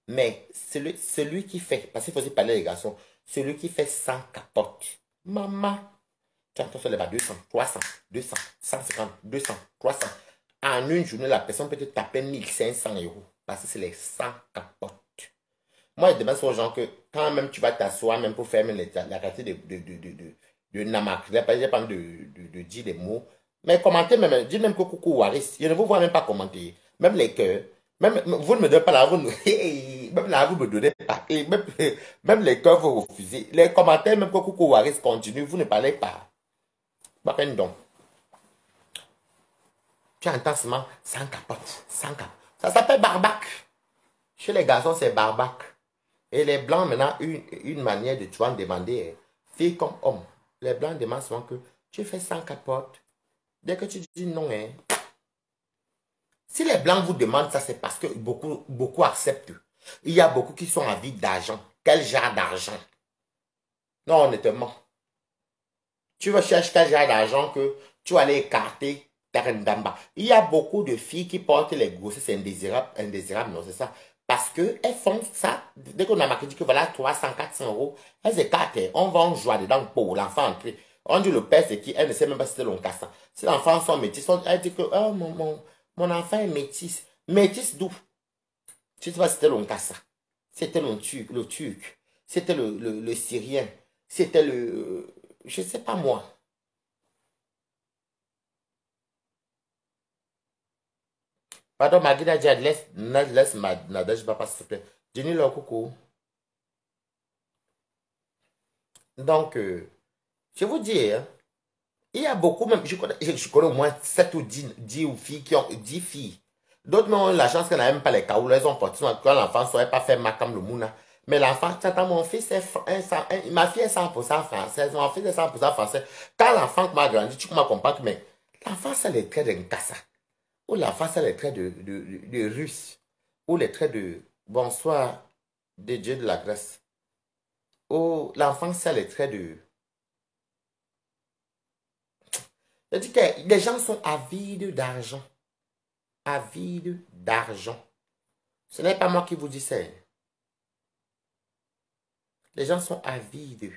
Mais celui qui fait, parce qu'il faut aussi parler des garçons, celui qui fait sans capote, maman, tu entends sur les bas 200, 300, 200, 150, 200, 300. En une journée, la personne peut te taper 1500 euros. Parce que c'est les 100 capotes. Moi, je demande aux gens que quand même tu vas t'asseoir, même pour faire même la quantité de namak, je n'ai pas de dire des mots. Mais commentez même, dites même que coucou Waris. Je ne vous vois même pas commenter. Même les cœurs. Même, vous ne me donnez pas la même là, vous me donnez pas. Et même les cœurs, vous refusez. Les commentaires, même que coucou Waris continue, vous ne parlez pas. Donc, tu entends seulement sans capote, sans capote. Ça s'appelle barbac. Chez les garçons, c'est barbac. Et les blancs, maintenant, une manière de souvent demander, fille comme homme. Les blancs demandent souvent que tu fais sans capote. Dès que tu dis non, hein. Si les blancs vous demandent ça, c'est parce que beaucoup acceptent. Il y a beaucoup qui sont avides d'argent. Quel genre d'argent? Non, honnêtement. Tu vas chercher quel genre d'argent que tu vas aller écarter ta rendamba. Il y a beaucoup de filles qui portent les grossesses indésirables, non, c'est ça. Parce qu'elles font ça, dès qu'on a marqué dit que voilà, 300, 400 euros, elles écartent, on va en joie dedans pour l'enfant entrer. On dit le père c'est qui, elle ne sait même pas si c'est l'oncassa. Si l'enfant sont métis, elle dit que oh, mon enfant est métis. Métis d'où? Tu sais pas si c'était l'oncassa. C'était le turc. C'était le syrien. C'était je ne sais pas moi. Pardon, Magida Diad, laisse Nadège Papa, s'il te plaît. Dis-nous le coucou. Donc, je vous dis, hein, il y a beaucoup, même, je connais au moins 7 ou 10 filles qui ont 10 filles. D'autres ont la chance qu'elles n'ont même pas les cas où elles ont porté, quand l'enfant ne saurait pas faire ma comme le mouna. Mais l'enfant, tu attends, mon fils est, ma fille est 100% française, mon fils est 100% français. Quand l'enfant m'a grandi, tu m'as compris, mais l'enfant, c'est les traits d'un cassa. Ou l'enfant, c'est les traits de russe. Ou les traits de bonsoir, de Dieu de la Grèce. Ou l'enfant, c'est les traits de... Je dis que les gens sont avides d'argent. Avides d'argent. Ce n'est pas moi qui vous dis ça. Les gens sont avides.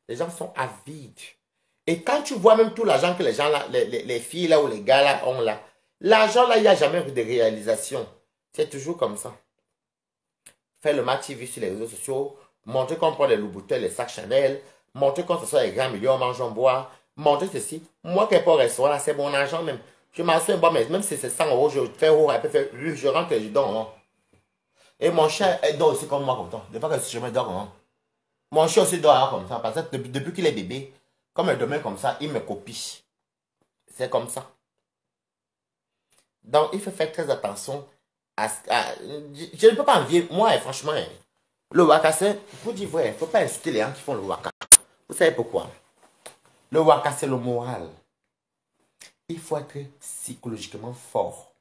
Les gens sont avides. Et quand tu vois même tout l'argent que les gens là, les filles là ou les gars là ont là, l'argent là, il n'y a jamais eu de réalisation. C'est toujours comme ça. faire le match TV sur les réseaux sociaux, montrer qu'on prend les Louboutins, les sacs Chanel, montrer qu'on se soit les grands millions, on mange, on boit, montrer ceci. Moi qui n'ai pas au restaurant, là, c'est mon argent même. Je m'assois, bon, mais même si c'est 100 euros, je fais euros, elle peut faire, je rentre et je dors. Hein. Et mon chien, elle dort aussi comme moi, comme ça. Des fois que je me dors. Hein. Mon chien aussi dort hein, comme ça, parce que depuis qu'il est bébé, comme elle dormait comme ça, il me copie. C'est comme ça. Donc, il faut faire très attention je ne peux pas envier, moi, franchement, le waka, c'est, pour dire vrai, il ne faut pas insulter les gens qui font le waka. Vous savez pourquoi? Le waka, c'est le moral. Il faut être psychologiquement fort.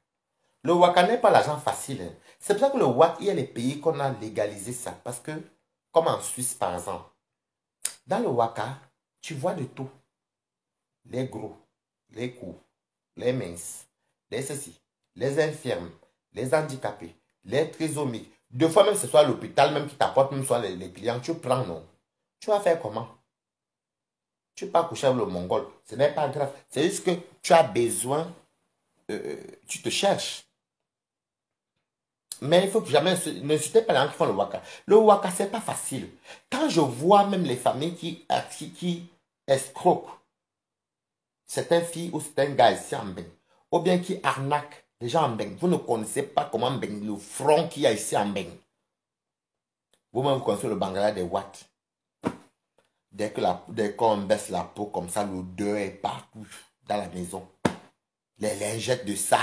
Le waka n'est pas l'argent facile. Hein. C'est pour ça que le waka, il y a les pays qu'on a légalisé ça. Parce que, comme en Suisse, par exemple, dans le waka, tu vois de tout. Les gros, les courts, les minces, les ceci, les infirmes, les handicapés, les trisomiques. Deux fois même ce soit l'hôpital même qui t'apporte même soit les clients, tu prends non. Tu vas faire comment? Tu ne peux pas coucher avec le Mongol. Ce n'est pas grave. C'est juste que tu as besoin, tu te cherches. Mais il faut que jamais n'insultez pas les gens qui font le waka. Le waka, ce n'est pas facile. Quand je vois même les familles qui escroquent certaines filles ou certains gars ici en Beng, ou bien qui arnaquent les gens en Beng, vous ne connaissez pas comment Beng, le front qu'il y a ici en Beng. Vous-même, vous connaissez le Bangala des Watts. Dès qu'on baisse la peau comme ça, l'odeur est partout dans la maison. Les lingettes de ça.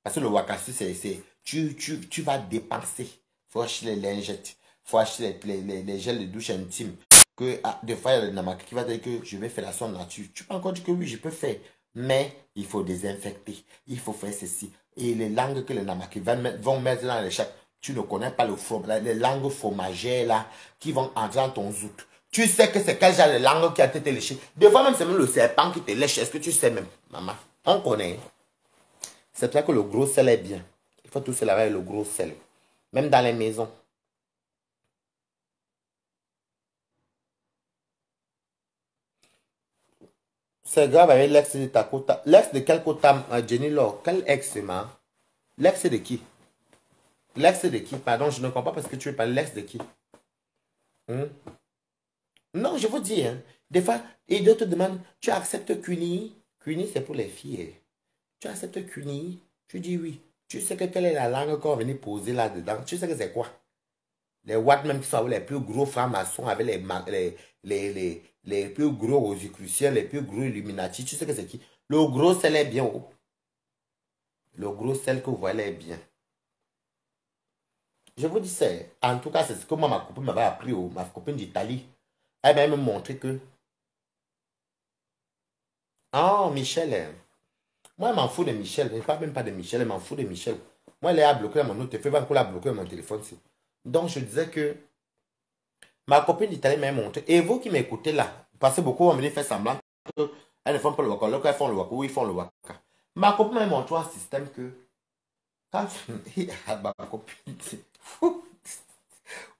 Parce que le wakasi, c'est tu vas dépenser. Il faut acheter les lingettes. Il faut acheter les gels de douche intimes. Que, des fois, il y a le namaki qui va dire que je vais faire la sonde là-dessus. Tu peux encore dire que oui, je peux faire. Mais il faut désinfecter. Il faut faire ceci. Et les langues que les namaki vont mettre dans les chats, tu ne connais pas les langues fromagères là, qui vont entrer dans ton zout. Tu sais que c'est quel genre de langue qui a été léchée. Des fois même, c'est même le serpent qui te lèche. Est-ce que tu sais même, maman? On connaît. C'est pour ça que le gros sel est bien. Il faut tout se laver avec le gros sel. Même dans les maisons. C'est grave avec l'ex de ta quota. L'ex de quel quota, Jenny Law? Quel ex, ma? L'ex de qui? L'ex de qui? Pardon, je ne comprends pas parce que tu veux parler l'ex de qui? Hmm? Non, je vous dis, hein, des fois, et d'autres te demandent, tu acceptes Kuni? Kuni, c'est pour les filles. Tu acceptes Kuni? Tu dis oui. Tu sais que quelle est la langue qu'on va venir poser là-dedans? Tu sais que c'est quoi? Les Watt même qui sont avec les plus gros francs-maçons, avec les plus gros rosicruciens, les plus gros Illuminati. Tu sais que c'est qui? Le gros sel est bien haut. Le gros sel que vous voyez est bien. Je vous dis, c'est, en tout cas, c'est ce que moi, ma copine m'avait appris, ma copine d'Italie. Elle m'a même montré que, oh, Michel, hein. Moi, je m'en fous de Michel. Je ne parle même pas de Michel, je m'en fous de Michel. Moi, elle a bloqué mon autre téléphone, elle a bloqué mon téléphone. Donc, je disais que ma copine d'Italie m'a montré. Et vous qui m'écoutez là, parce que beaucoup vont venir faire semblant qu'elles ne font pas le waka. L'autre, elles font le waka. Oui, ils font le waka. Ma copine m'a montré un système que, quand ma copine,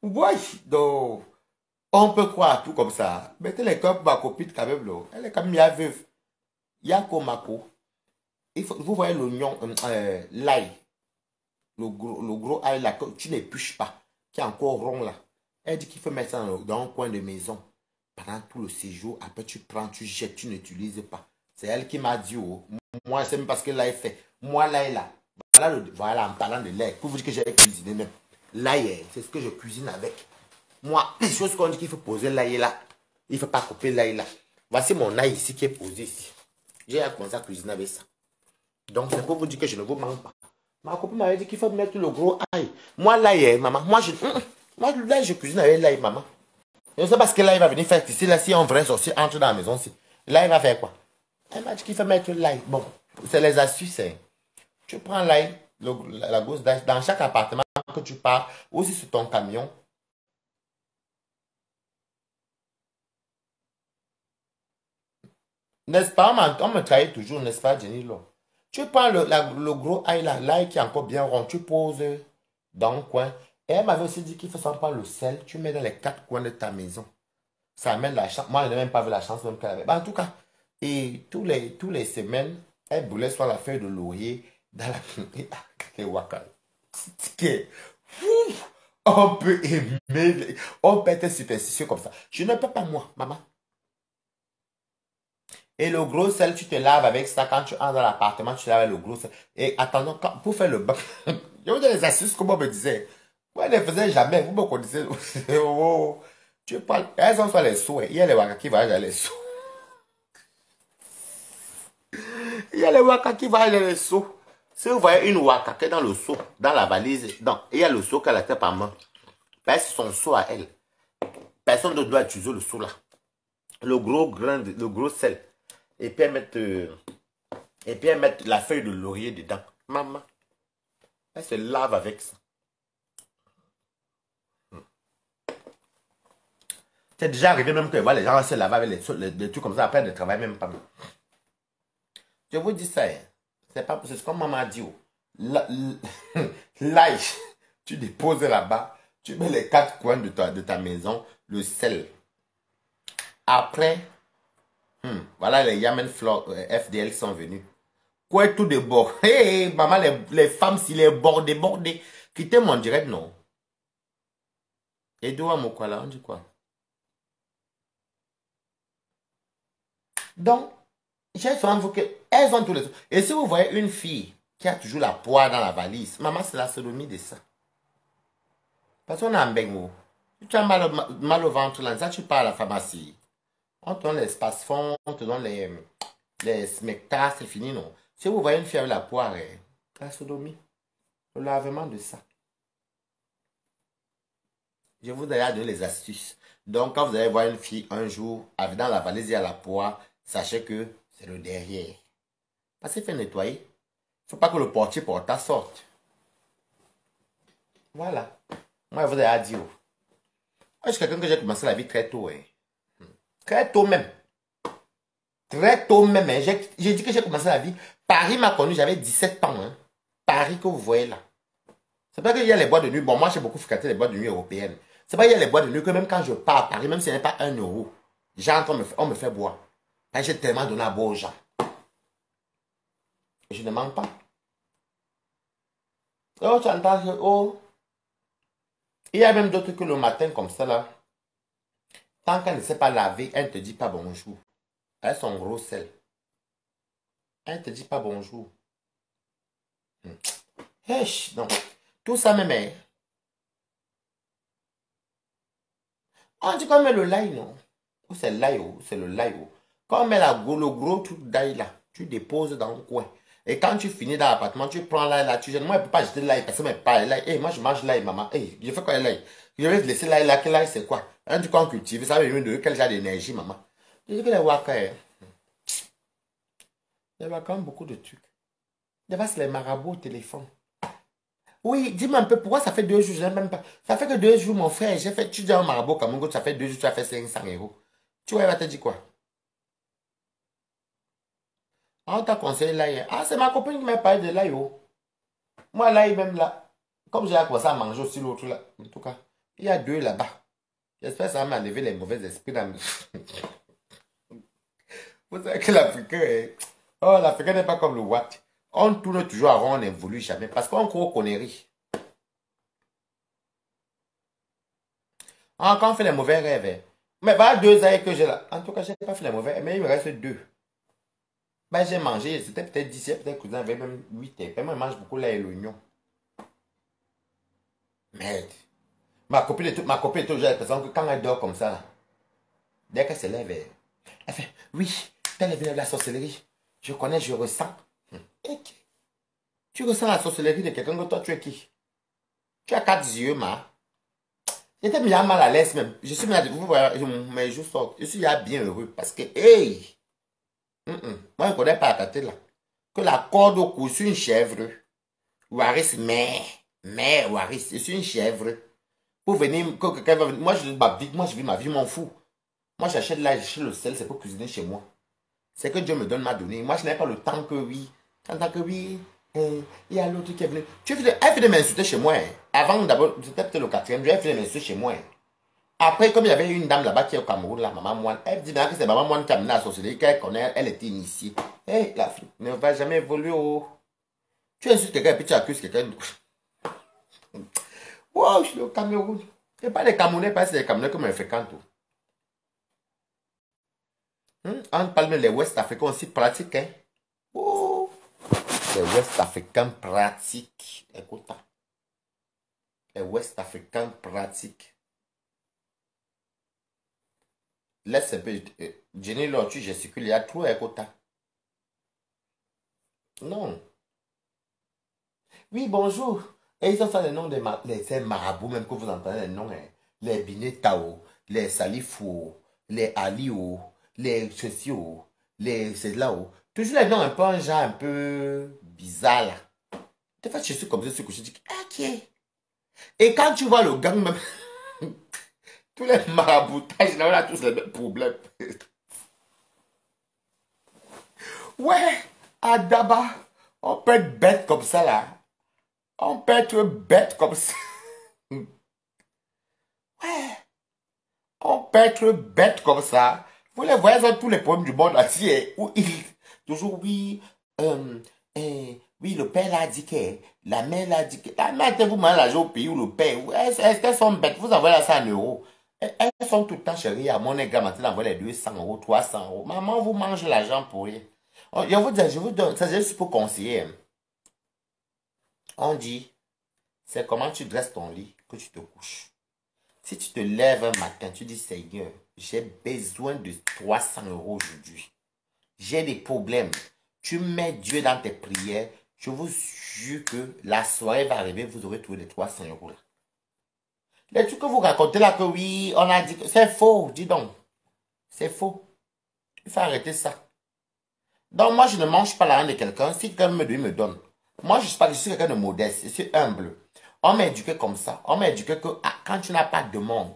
ouais, donc, on peut croire tout comme ça. Mettez les cœurs pour ma copine quand même, là. Elle est quand même bien veuve. Yako Mako. Vous voyez l'oignon, l'ail, le gros ail là, que tu n'épluches pas, qui est encore rond là. Elle dit qu'il faut mettre ça dans un coin de maison. Pendant tout le séjour, après tu prends, tu jettes, tu n'utilises pas. C'est elle qui m'a dit, oh, moi c'est même parce que l'ail fait. Moi l'ail là, voilà, en parlant de l'ail, pour vous dire que j'ai cuisiné même. L'ail, c'est ce que je cuisine avec. Moi, les choses qu'on dit qu'il faut poser l'ail là, il ne faut pas couper l'ail là. Voici mon ail ici qui est posé ici. J'ai commencé à cuisiner avec ça. Donc, c'est pour vous dire que je ne vous manque pas. Ma copine m'avait dit qu'il faut mettre le gros ail. Moi, l'ail, maman. Moi, l'ail, je cuisine avec l'ail, maman. Je ne sais pas ce que l'ail va venir faire ici. Là, si un vrai sorcier entre dans la maison, l'ail va faire quoi? Elle m'a dit qu'il faut mettre l'ail. Bon, c'est les astuces. Hein. Tu prends l'ail, la gousse d'ail, dans chaque appartement que tu pars, aussi sur ton camion. N'est-ce pas? On me trahit toujours, n'est-ce pas, Jenny Lo? Tu prends le gros ail là, l'ail qui est encore bien rond, tu poses dans le coin. Et elle m'avait aussi dit qu'il faut s'en prendre le sel, tu mets dans les quatre coins de ta maison. Ça amène la chance. Moi, je n'ai même pas vu la chance même qu'elle avait. En tout cas, et tous les semaines, elle brûlait soit la feuille de laurier dans la les wakal. On peut aimer, on peut être superstitieux comme ça. Je ne peux pas, moi, maman. Et le gros sel, tu te laves avec ça. Quand tu entres dans l'appartement, tu laves avec le gros sel. Et attendons, pour faire le bain, je vous donne les astuces, comme on me disait. Moi, je ne les faisais jamais. Vous me connaissez. Oh, tu parles. Elles ont fait les sous. Il y a les wakas qui voyagent dans les sous. Il y a les wakas qui voyagent dans les sous. Si vous voyez une waka qui est dans le seau, dans la valise, non, il y a le seau qu'elle a fait par main. Ben, c'est son seau à elle. Personne ne doit utiliser le seau là. Le gros grain, le gros sel. Et puis elle met la feuille de laurier dedans. Maman, elle se lave avec ça. C'est déjà arrivé même que voilà, les gens se lavent avec les trucs comme ça après de travail même pas. Je vous dis ça, hein. C'est pas c'est comme maman a dit. Oh. L'ail, tu déposes là-bas, tu mets les quatre coins de ta maison, le sel. Après, voilà les Yamen FDL sont venus. Quoi tout de bord. Hey, maman, les femmes, si les bordées, bordées. Quittez mon direct, non. Et d'où mon quoi là, on dit quoi? Donc, j'ai souvent vu qu'elles ont tous les... Et si vous voyez une fille qui a toujours la poire dans la valise, maman, c'est la sodomie de ça. Parce qu'on a un bengo. Si tu as mal au ventre, là, ça, tu pars à la pharmacie. On te donne l'espace fond, on te donne les smectas, c'est fini, non. Si vous voyez une fille avec la poire, la sodomie, le lavement de ça. Je vous ai donné les astuces. Donc, quand vous allez voir une fille un jour, dans la valise, il y a la poire, sachez que c'est le derrière. Parce qu'il faut nettoyer. Il ne faut pas que le portier porta sorte. Voilà. Moi, je vous ai dit. Moi, je suis quelqu'un que j'ai commencé la vie très tôt. Hein. Très tôt même. Très tôt même. Hein. J'ai dit que j'ai commencé la vie. Paris m'a connu, j'avais 17 ans. Hein. Paris que vous voyez là. C'est pas qu'il y a les boîtes de nuit. Bon, moi, j'ai beaucoup fréquenté les boîtes de nuit européennes. C'est pas qu'il y a les boîtes de nuit que même quand je pars à Paris, même si ce n'est pas 1 euro, j'entre, on me fait boire. J'ai tellement donné à boire aux gens. Et je ne manque pas. Oh, tu entends, oh. Il y a même d'autres que le matin, comme ça, là. Tant qu'elle ne sait pas laver, elle ne te dit pas bonjour. Elles sont gros sel. Elle ne te dit pas bonjour. Hesh, non. Tout ça même est. On dit qu'on met le l'ail, non? Ou c'est l'ail, c'est le l'ail. Quand on met le gros truc d'ail là, tu déposes dans le coin. Et quand tu finis dans l'appartement, tu prends l'ail là, tu jettes. Moi, je ne peux pas jeter l'ail parce que moi, pas l'ail. Hey, moi, je mange l'ail, maman. Hey, je fais quoi l'ail? Je vais laisser l'ail là. Quel l'ail, c'est quoi? Un truc qu'on cultive, ça veut dire de quel genre d'énergie, maman? Je dis que les waka, les waka ont beaucoup de trucs. Des fois, c'est les marabouts au téléphone. Oui, dis-moi un peu, pourquoi ça fait 2 jours, je n'aime même pas. Ça fait que 2 jours, mon frère, j'ai fait, tu dis un marabout comme un ça fait 2 jours, tu as fait 500 euros. Tu vois, il va te dire quoi? Ah, on t'a conseillé l'ail. Ah, c'est ma copine qui m'a parlé de l'ail. Oh. Moi, l'ail, même là, comme j'ai commencé à manger aussi l'autre là, en tout cas, il y a 2 là-bas. J'espère que ça m'a enlevé les mauvais esprits dans Vous savez que l'Africain est... Oh, l'Africain n'est pas comme le Watt. On tourne toujours avant, on n'évolue jamais. Parce qu'on croit aux conneries. Ah, quand on fait les mauvais rêves. Hein. Mais voilà 2 ans que j'ai là. En tout cas, je n'ai pas fait les mauvais, mais il me reste 2. Ben, j'ai mangé, c'était peut-être 10, peut-être que vous avez même 8. Et moi, je mange beaucoup là et l'oignon. Merde. Ma copine est toujours l'impression que quand elle dort comme ça, là, dès qu'elle se lève, elle fait, oui, elle est venue de la sorcellerie. Je connais, je ressens. Et tu ressens la sorcellerie de quelqu'un que toi, tu es qui? Tu as 4 yeux, ma. J'étais bien mal à l'aise même. Je suis bien, vous voyez, mais je sors. Je suis bien heureux parce que, hey, moi, je ne connais pas la tête là. Que la corde au cou, je suis une chèvre. Waris, mais, Waris, je suis une chèvre. Pour venir, que quelqu'un va venir. Moi, je vis ma vie, m'en fous. Moi, j'achète là, j'achète le sel, c'est pour cuisiner chez moi. C'est que Dieu me donne ma donnée. Moi, je n'ai pas le temps que oui. En tant que oui, il y a l'autre qui est venu. Elle fait de m'insulter chez moi. Hein. Avant, d'abord, c'était peut-être le quatrième jour, elle fait de m'insulter chez moi. Hein. Après, comme il y avait une dame là-bas qui est au Cameroun, la maman Moine, elle dit que c'est maman Moine qui a amené la sorcellerie, qu'elle connaît, elle était initiée. Hé, la fille ne va jamais évoluer. Oh. Tu insultes quelqu'un et puis tu accuses quelqu'un. Wow, je suis au Cameroun. Et pas les Camerounais, parce que c'est les Camerounais qui me fréquentent. On parle les Ouest Africains aussi pratiques. Hein. Oh, les Ouest Africains pratiques. Écoute, hein. Les Ouest Africains pratiques. Laisse un peu. Jenny, là, tu gesticules, il y a trop, écoute. Hein. Non. Oui, bonjour. Et ils ont fait les noms ces marabouts, même que vous entendez les noms. Hein. Les Binetao, les Salifou, les Aliou, les Chessio, les Cédlao. Toujours les noms un peu, un genre un peu bizarre là. Des fois, je suis comme ça, je dis, ok. Et quand tu vois le gang, même, tous les maraboutages, là, on a tous les mêmes problèmes. Ouais, à Daba, on peut être bête comme ça là. On peut être bête comme ça. Ouais. On peut être bête comme ça. Vous les voyez dans tous les problèmes du monde entier. Où ils, toujours, oui, oui, le père l'a dit que, la mère l'a dit que, la mère, vous mandez l'argent au pays où le père, est-ce qu'elles sont bêtes? Vous envoyez ça en euros. Elles sont tout le temps chéries. À mon égard, maintenant, envoyez les 200 €, 300 €. Maman, vous mangez l'argent pour rien. Oh, je vous donne, ça c'est juste pour conseiller. Hein. On dit, c'est comment tu dresses ton lit que tu te couches. Si tu te lèves un matin, tu dis, Seigneur, j'ai besoin de 300 € aujourd'hui. J'ai des problèmes. Tu mets Dieu dans tes prières. Je vous jure que la soirée va arriver, vous aurez trouvé les 300 € là. Les trucs que vous racontez là, que oui, on a dit que c'est faux, dis donc. C'est faux. Il faut arrêter ça. Donc moi, je ne mange pas l'argent de quelqu'un. Si quelqu'un me donne, il me donne. Moi, je suis quelqu'un de modeste. Je suis humble. On m'a éduqué comme ça. On m'a éduqué que quand tu n'as pas de monde,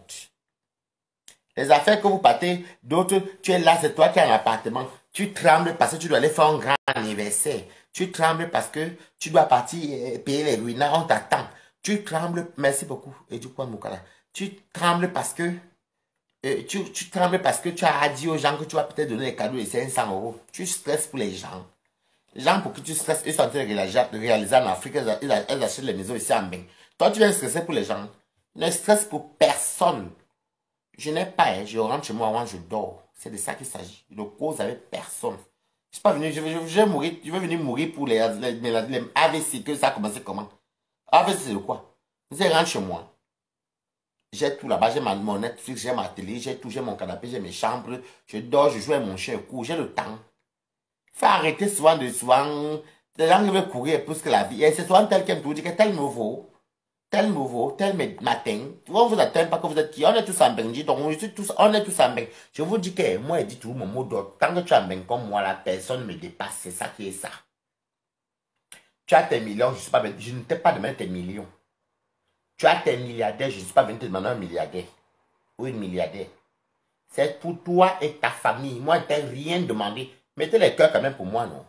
les affaires que vous partez, d'autres, tu es là, c'est toi qui as un appartement. Tu trembles parce que tu dois aller faire un grand anniversaire. Tu trembles parce que tu dois partir payer les ruines. On t'attend. Tu trembles, merci beaucoup. Et du coup, Moukala. Tu trembles parce que tu trembles parce que tu as dit aux gens que tu vas peut-être donner des cadeaux de 500 €. Tu stresses pour les gens. Les gens pour qui tu stresses, ils sont en train de réaliser en Afrique, elles achètent les maisons ici en Bain. Toi, tu viens stresser pour les gens. Ne stresse pour personne. Je n'ai pas, hein, je rentre chez moi avant, je dors. C'est de ça qu'il s'agit. Je ne cause avec personne. Je suis pas venu, je vais mourir, je vais venir mourir pour les AVC, que ça a commencé comment? AVC, c'est de quoi? Je rentre chez moi. J'ai tout là-bas, j'ai mon Netflix, j'ai ma télé, j'ai tout, j'ai mon canapé, j'ai mes chambres. Je dors, je joue avec mon chien, cours, j'ai le temps. Faut arrêter souvent de souvent. Les gens qui veulent courir plus que la vie. Et c'est souvent tel qui me dit que tel nouveau, matin. On vous attend pas que vous êtes qui. On est tous en Benji, donc on est tous en Benji. Je vous dis que moi, je dis tout mon mot d'ordre. Tant que tu es en Benji comme moi, la personne me dépasse. C'est ça qui est ça. Tu as tes millions, je ne t'ai pas demandé tes millions. Tu as tes milliardaires, je ne suis pas venu te demander un milliardaire. Ou une milliardaire. C'est pour toi et ta famille. Moi, je ne t'ai rien demandé. Mettez les cœurs quand même pour moi, non?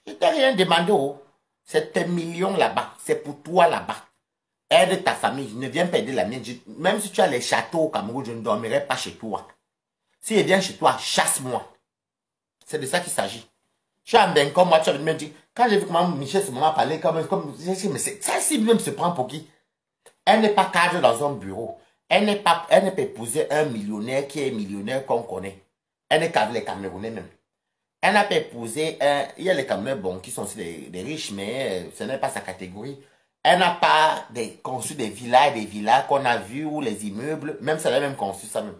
Je ne t'ai rien demandé, oh. C'est tes millions là-bas. C'est pour toi là-bas. Aide ta famille. Ne viens pas aider la mienne. Même si tu as les châteaux au Cameroun, je ne dormirai pas chez toi. Si je viens chez toi, chasse-moi. C'est de ça qu'il s'agit. Je suis un ben comme moi, tu as me dire, quand j'ai vu comment Michel ce moment parlait, mais ça, si même se prend pour qui? Elle n'est pas cadre dans un bureau. Elle n'est pas épouser un millionnaire qui est millionnaire qu'on connaît. Elle n'est qu'avec les Camerounais même. Elle n'a pas épousé il y a les Camerounais bon, qui sont aussi des riches, mais ce n'est pas sa catégorie. Elle n'a pas conçu des villas qu'on a vues ou les immeubles, même si elle a même conçu ça même.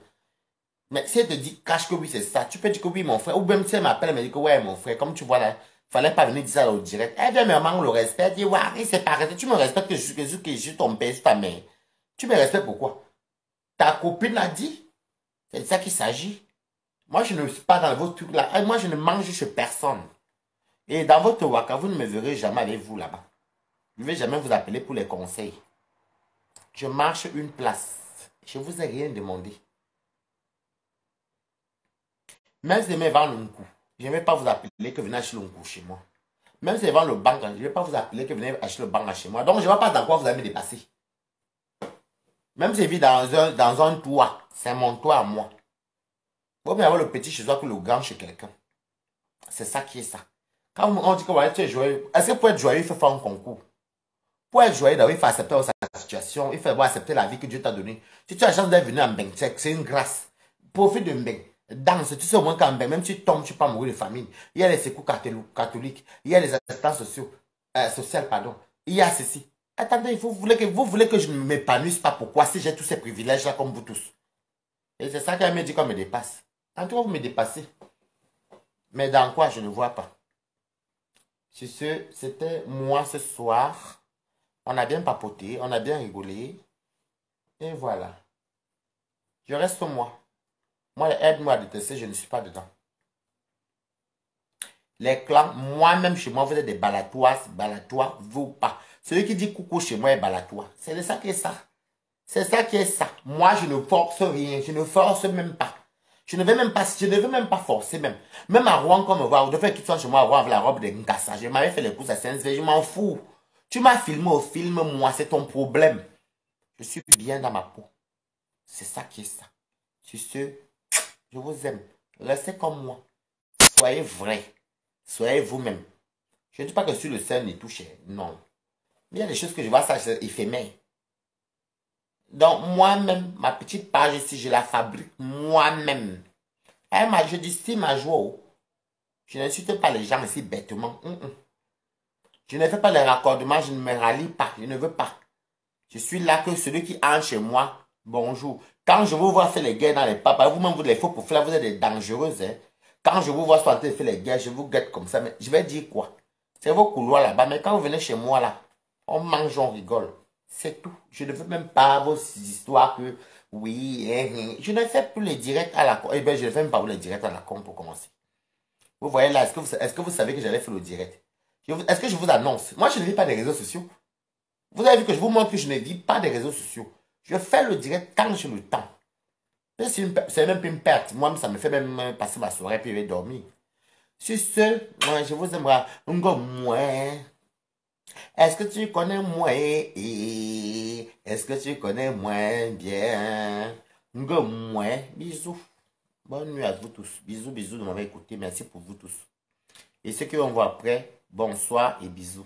Mais si elle te dit, cache que oui, c'est ça, tu peux dire que oui, mon frère, ou même si elle m'appelle, elle me dit que ouais, mon frère, comme tu vois là, fallait pas venir dire ça au direct. Elle vient me manque le respect, elle dit, ouais, c'est pas respect, tu me respectes que je suis ton père, je suis ta mère. Tu me respectes pourquoi? Ta copine a dit, c'est de ça qu'il s'agit. Moi, je ne suis pas dans vos trucs là. Moi, je ne mange chez personne. Et dans votre waka, vous ne me verrez jamais avec vous là-bas. Je ne vais jamais vous appeler pour les conseils. Je marche une place. Je ne vous ai rien demandé. Même si je vendre un coup, je ne vais pas vous appeler que venez acheter un coup chez moi. Même si je vends le banc, je ne vais pas vous appeler que venez acheter le banc chez moi. Donc, je ne vois pas dans quoi vous allez me dépasser. Même si je vis dans un toit, c'est mon toit à moi. Vous pouvez avoir le petit chez soi que le grand chez quelqu'un. C'est ça qui est ça. Quand on dit que ouais, tu es joyeux, est-ce que pour être joyeux, il faut faire un concours? Pour être joyeux, il faut accepter sa situation. Il faut d'abord accepter la vie que Dieu t'a donnée. Si tu as la chance d'être venu en Mbeng, c'est une grâce. Profite de Mbeng. Danse. Tu sais au moins qu'en Mbeng, même si tu tombes, tu peux pas mourir de famine. Il y a les secours catholiques. Il y a les assistances sociales. Pardon. Il y a ceci. Attendez, vous voulez que je ne m'épanouisse pas. Pourquoi? Si j'ai tous ces privilèges-là comme vous tous. Et c'est ça qu'elle me dit qu'on me dépasse. En tout cas, vous me dépassez. Mais dans quoi, je ne vois pas. Sur ce, c'était moi ce soir. On a bien papoté, on a bien rigolé. Et voilà. Je reste moi. Moi, aide-moi à détester, je ne suis pas dedans. Les clans, moi-même chez moi, vous êtes des balatois, vous pas. Celui qui dit coucou chez moi est balatois. C'est de ça qui est ça. C'est ça qui est ça. Moi, je ne force rien. Je ne force même pas. Je ne veux même pas forcer même. Même à Rouen, comme voir, vous devez qu'ils soient chez moi à Rouen avec la robe de Nkassa. Je m'avais fait les courses à Saint-Zé, je m'en fous. Tu m'as filmé au film, moi, c'est ton problème. Je suis bien dans ma peau. C'est ça qui est ça. Sur ce, je vous aime. Restez comme moi. Soyez vrai. Soyez vous-même. Je ne dis pas que sur le scène, il touche. Non. Mais il y a des choses que je vois, ça, c'est éphémère. Donc, moi-même, ma petite page ici, je la fabrique moi-même. Je distille ma joie. Je n'insulte pas les gens ici bêtement. Je ne fais pas les raccordements, je ne me rallie pas. Je ne veux pas. Je suis là que celui qui entre chez moi, bonjour. Quand je vous vois faire les guerres dans les papas, vous-même vous les faux pour faire, vous êtes des dangereuses. Hein. Quand je vous vois sur en train de faire les guerres, je vous guette comme ça. Mais je vais dire quoi? C'est vos couloirs là-bas. Mais quand vous venez chez moi là, on mange, on rigole. C'est tout. Je ne veux même pas vos histoires que oui, je ne fais plus les directs à la con. Eh bien, je ne fais même pas les directs à la con pour commencer. Vous voyez là, est-ce que vous savez que j'allais faire le direct? Est-ce que je vous annonce? Moi, je ne vis pas des réseaux sociaux. Vous avez vu que je vous montre que je ne vis pas des réseaux sociaux. Je fais le direct quand j'ai le temps. C'est même plus une perte. Moi, ça me fait même passer ma soirée puis je vais dormir. Sur ce, moi, je vous aimerais. Est-ce que tu connais moi? Est-ce que tu connais moi bien? Moi, bisous. Bonne nuit à vous tous. Bisous, bisous de m'avoir écouté. Merci pour vous tous. Et ceux qui vont voir après, bonsoir et bisous.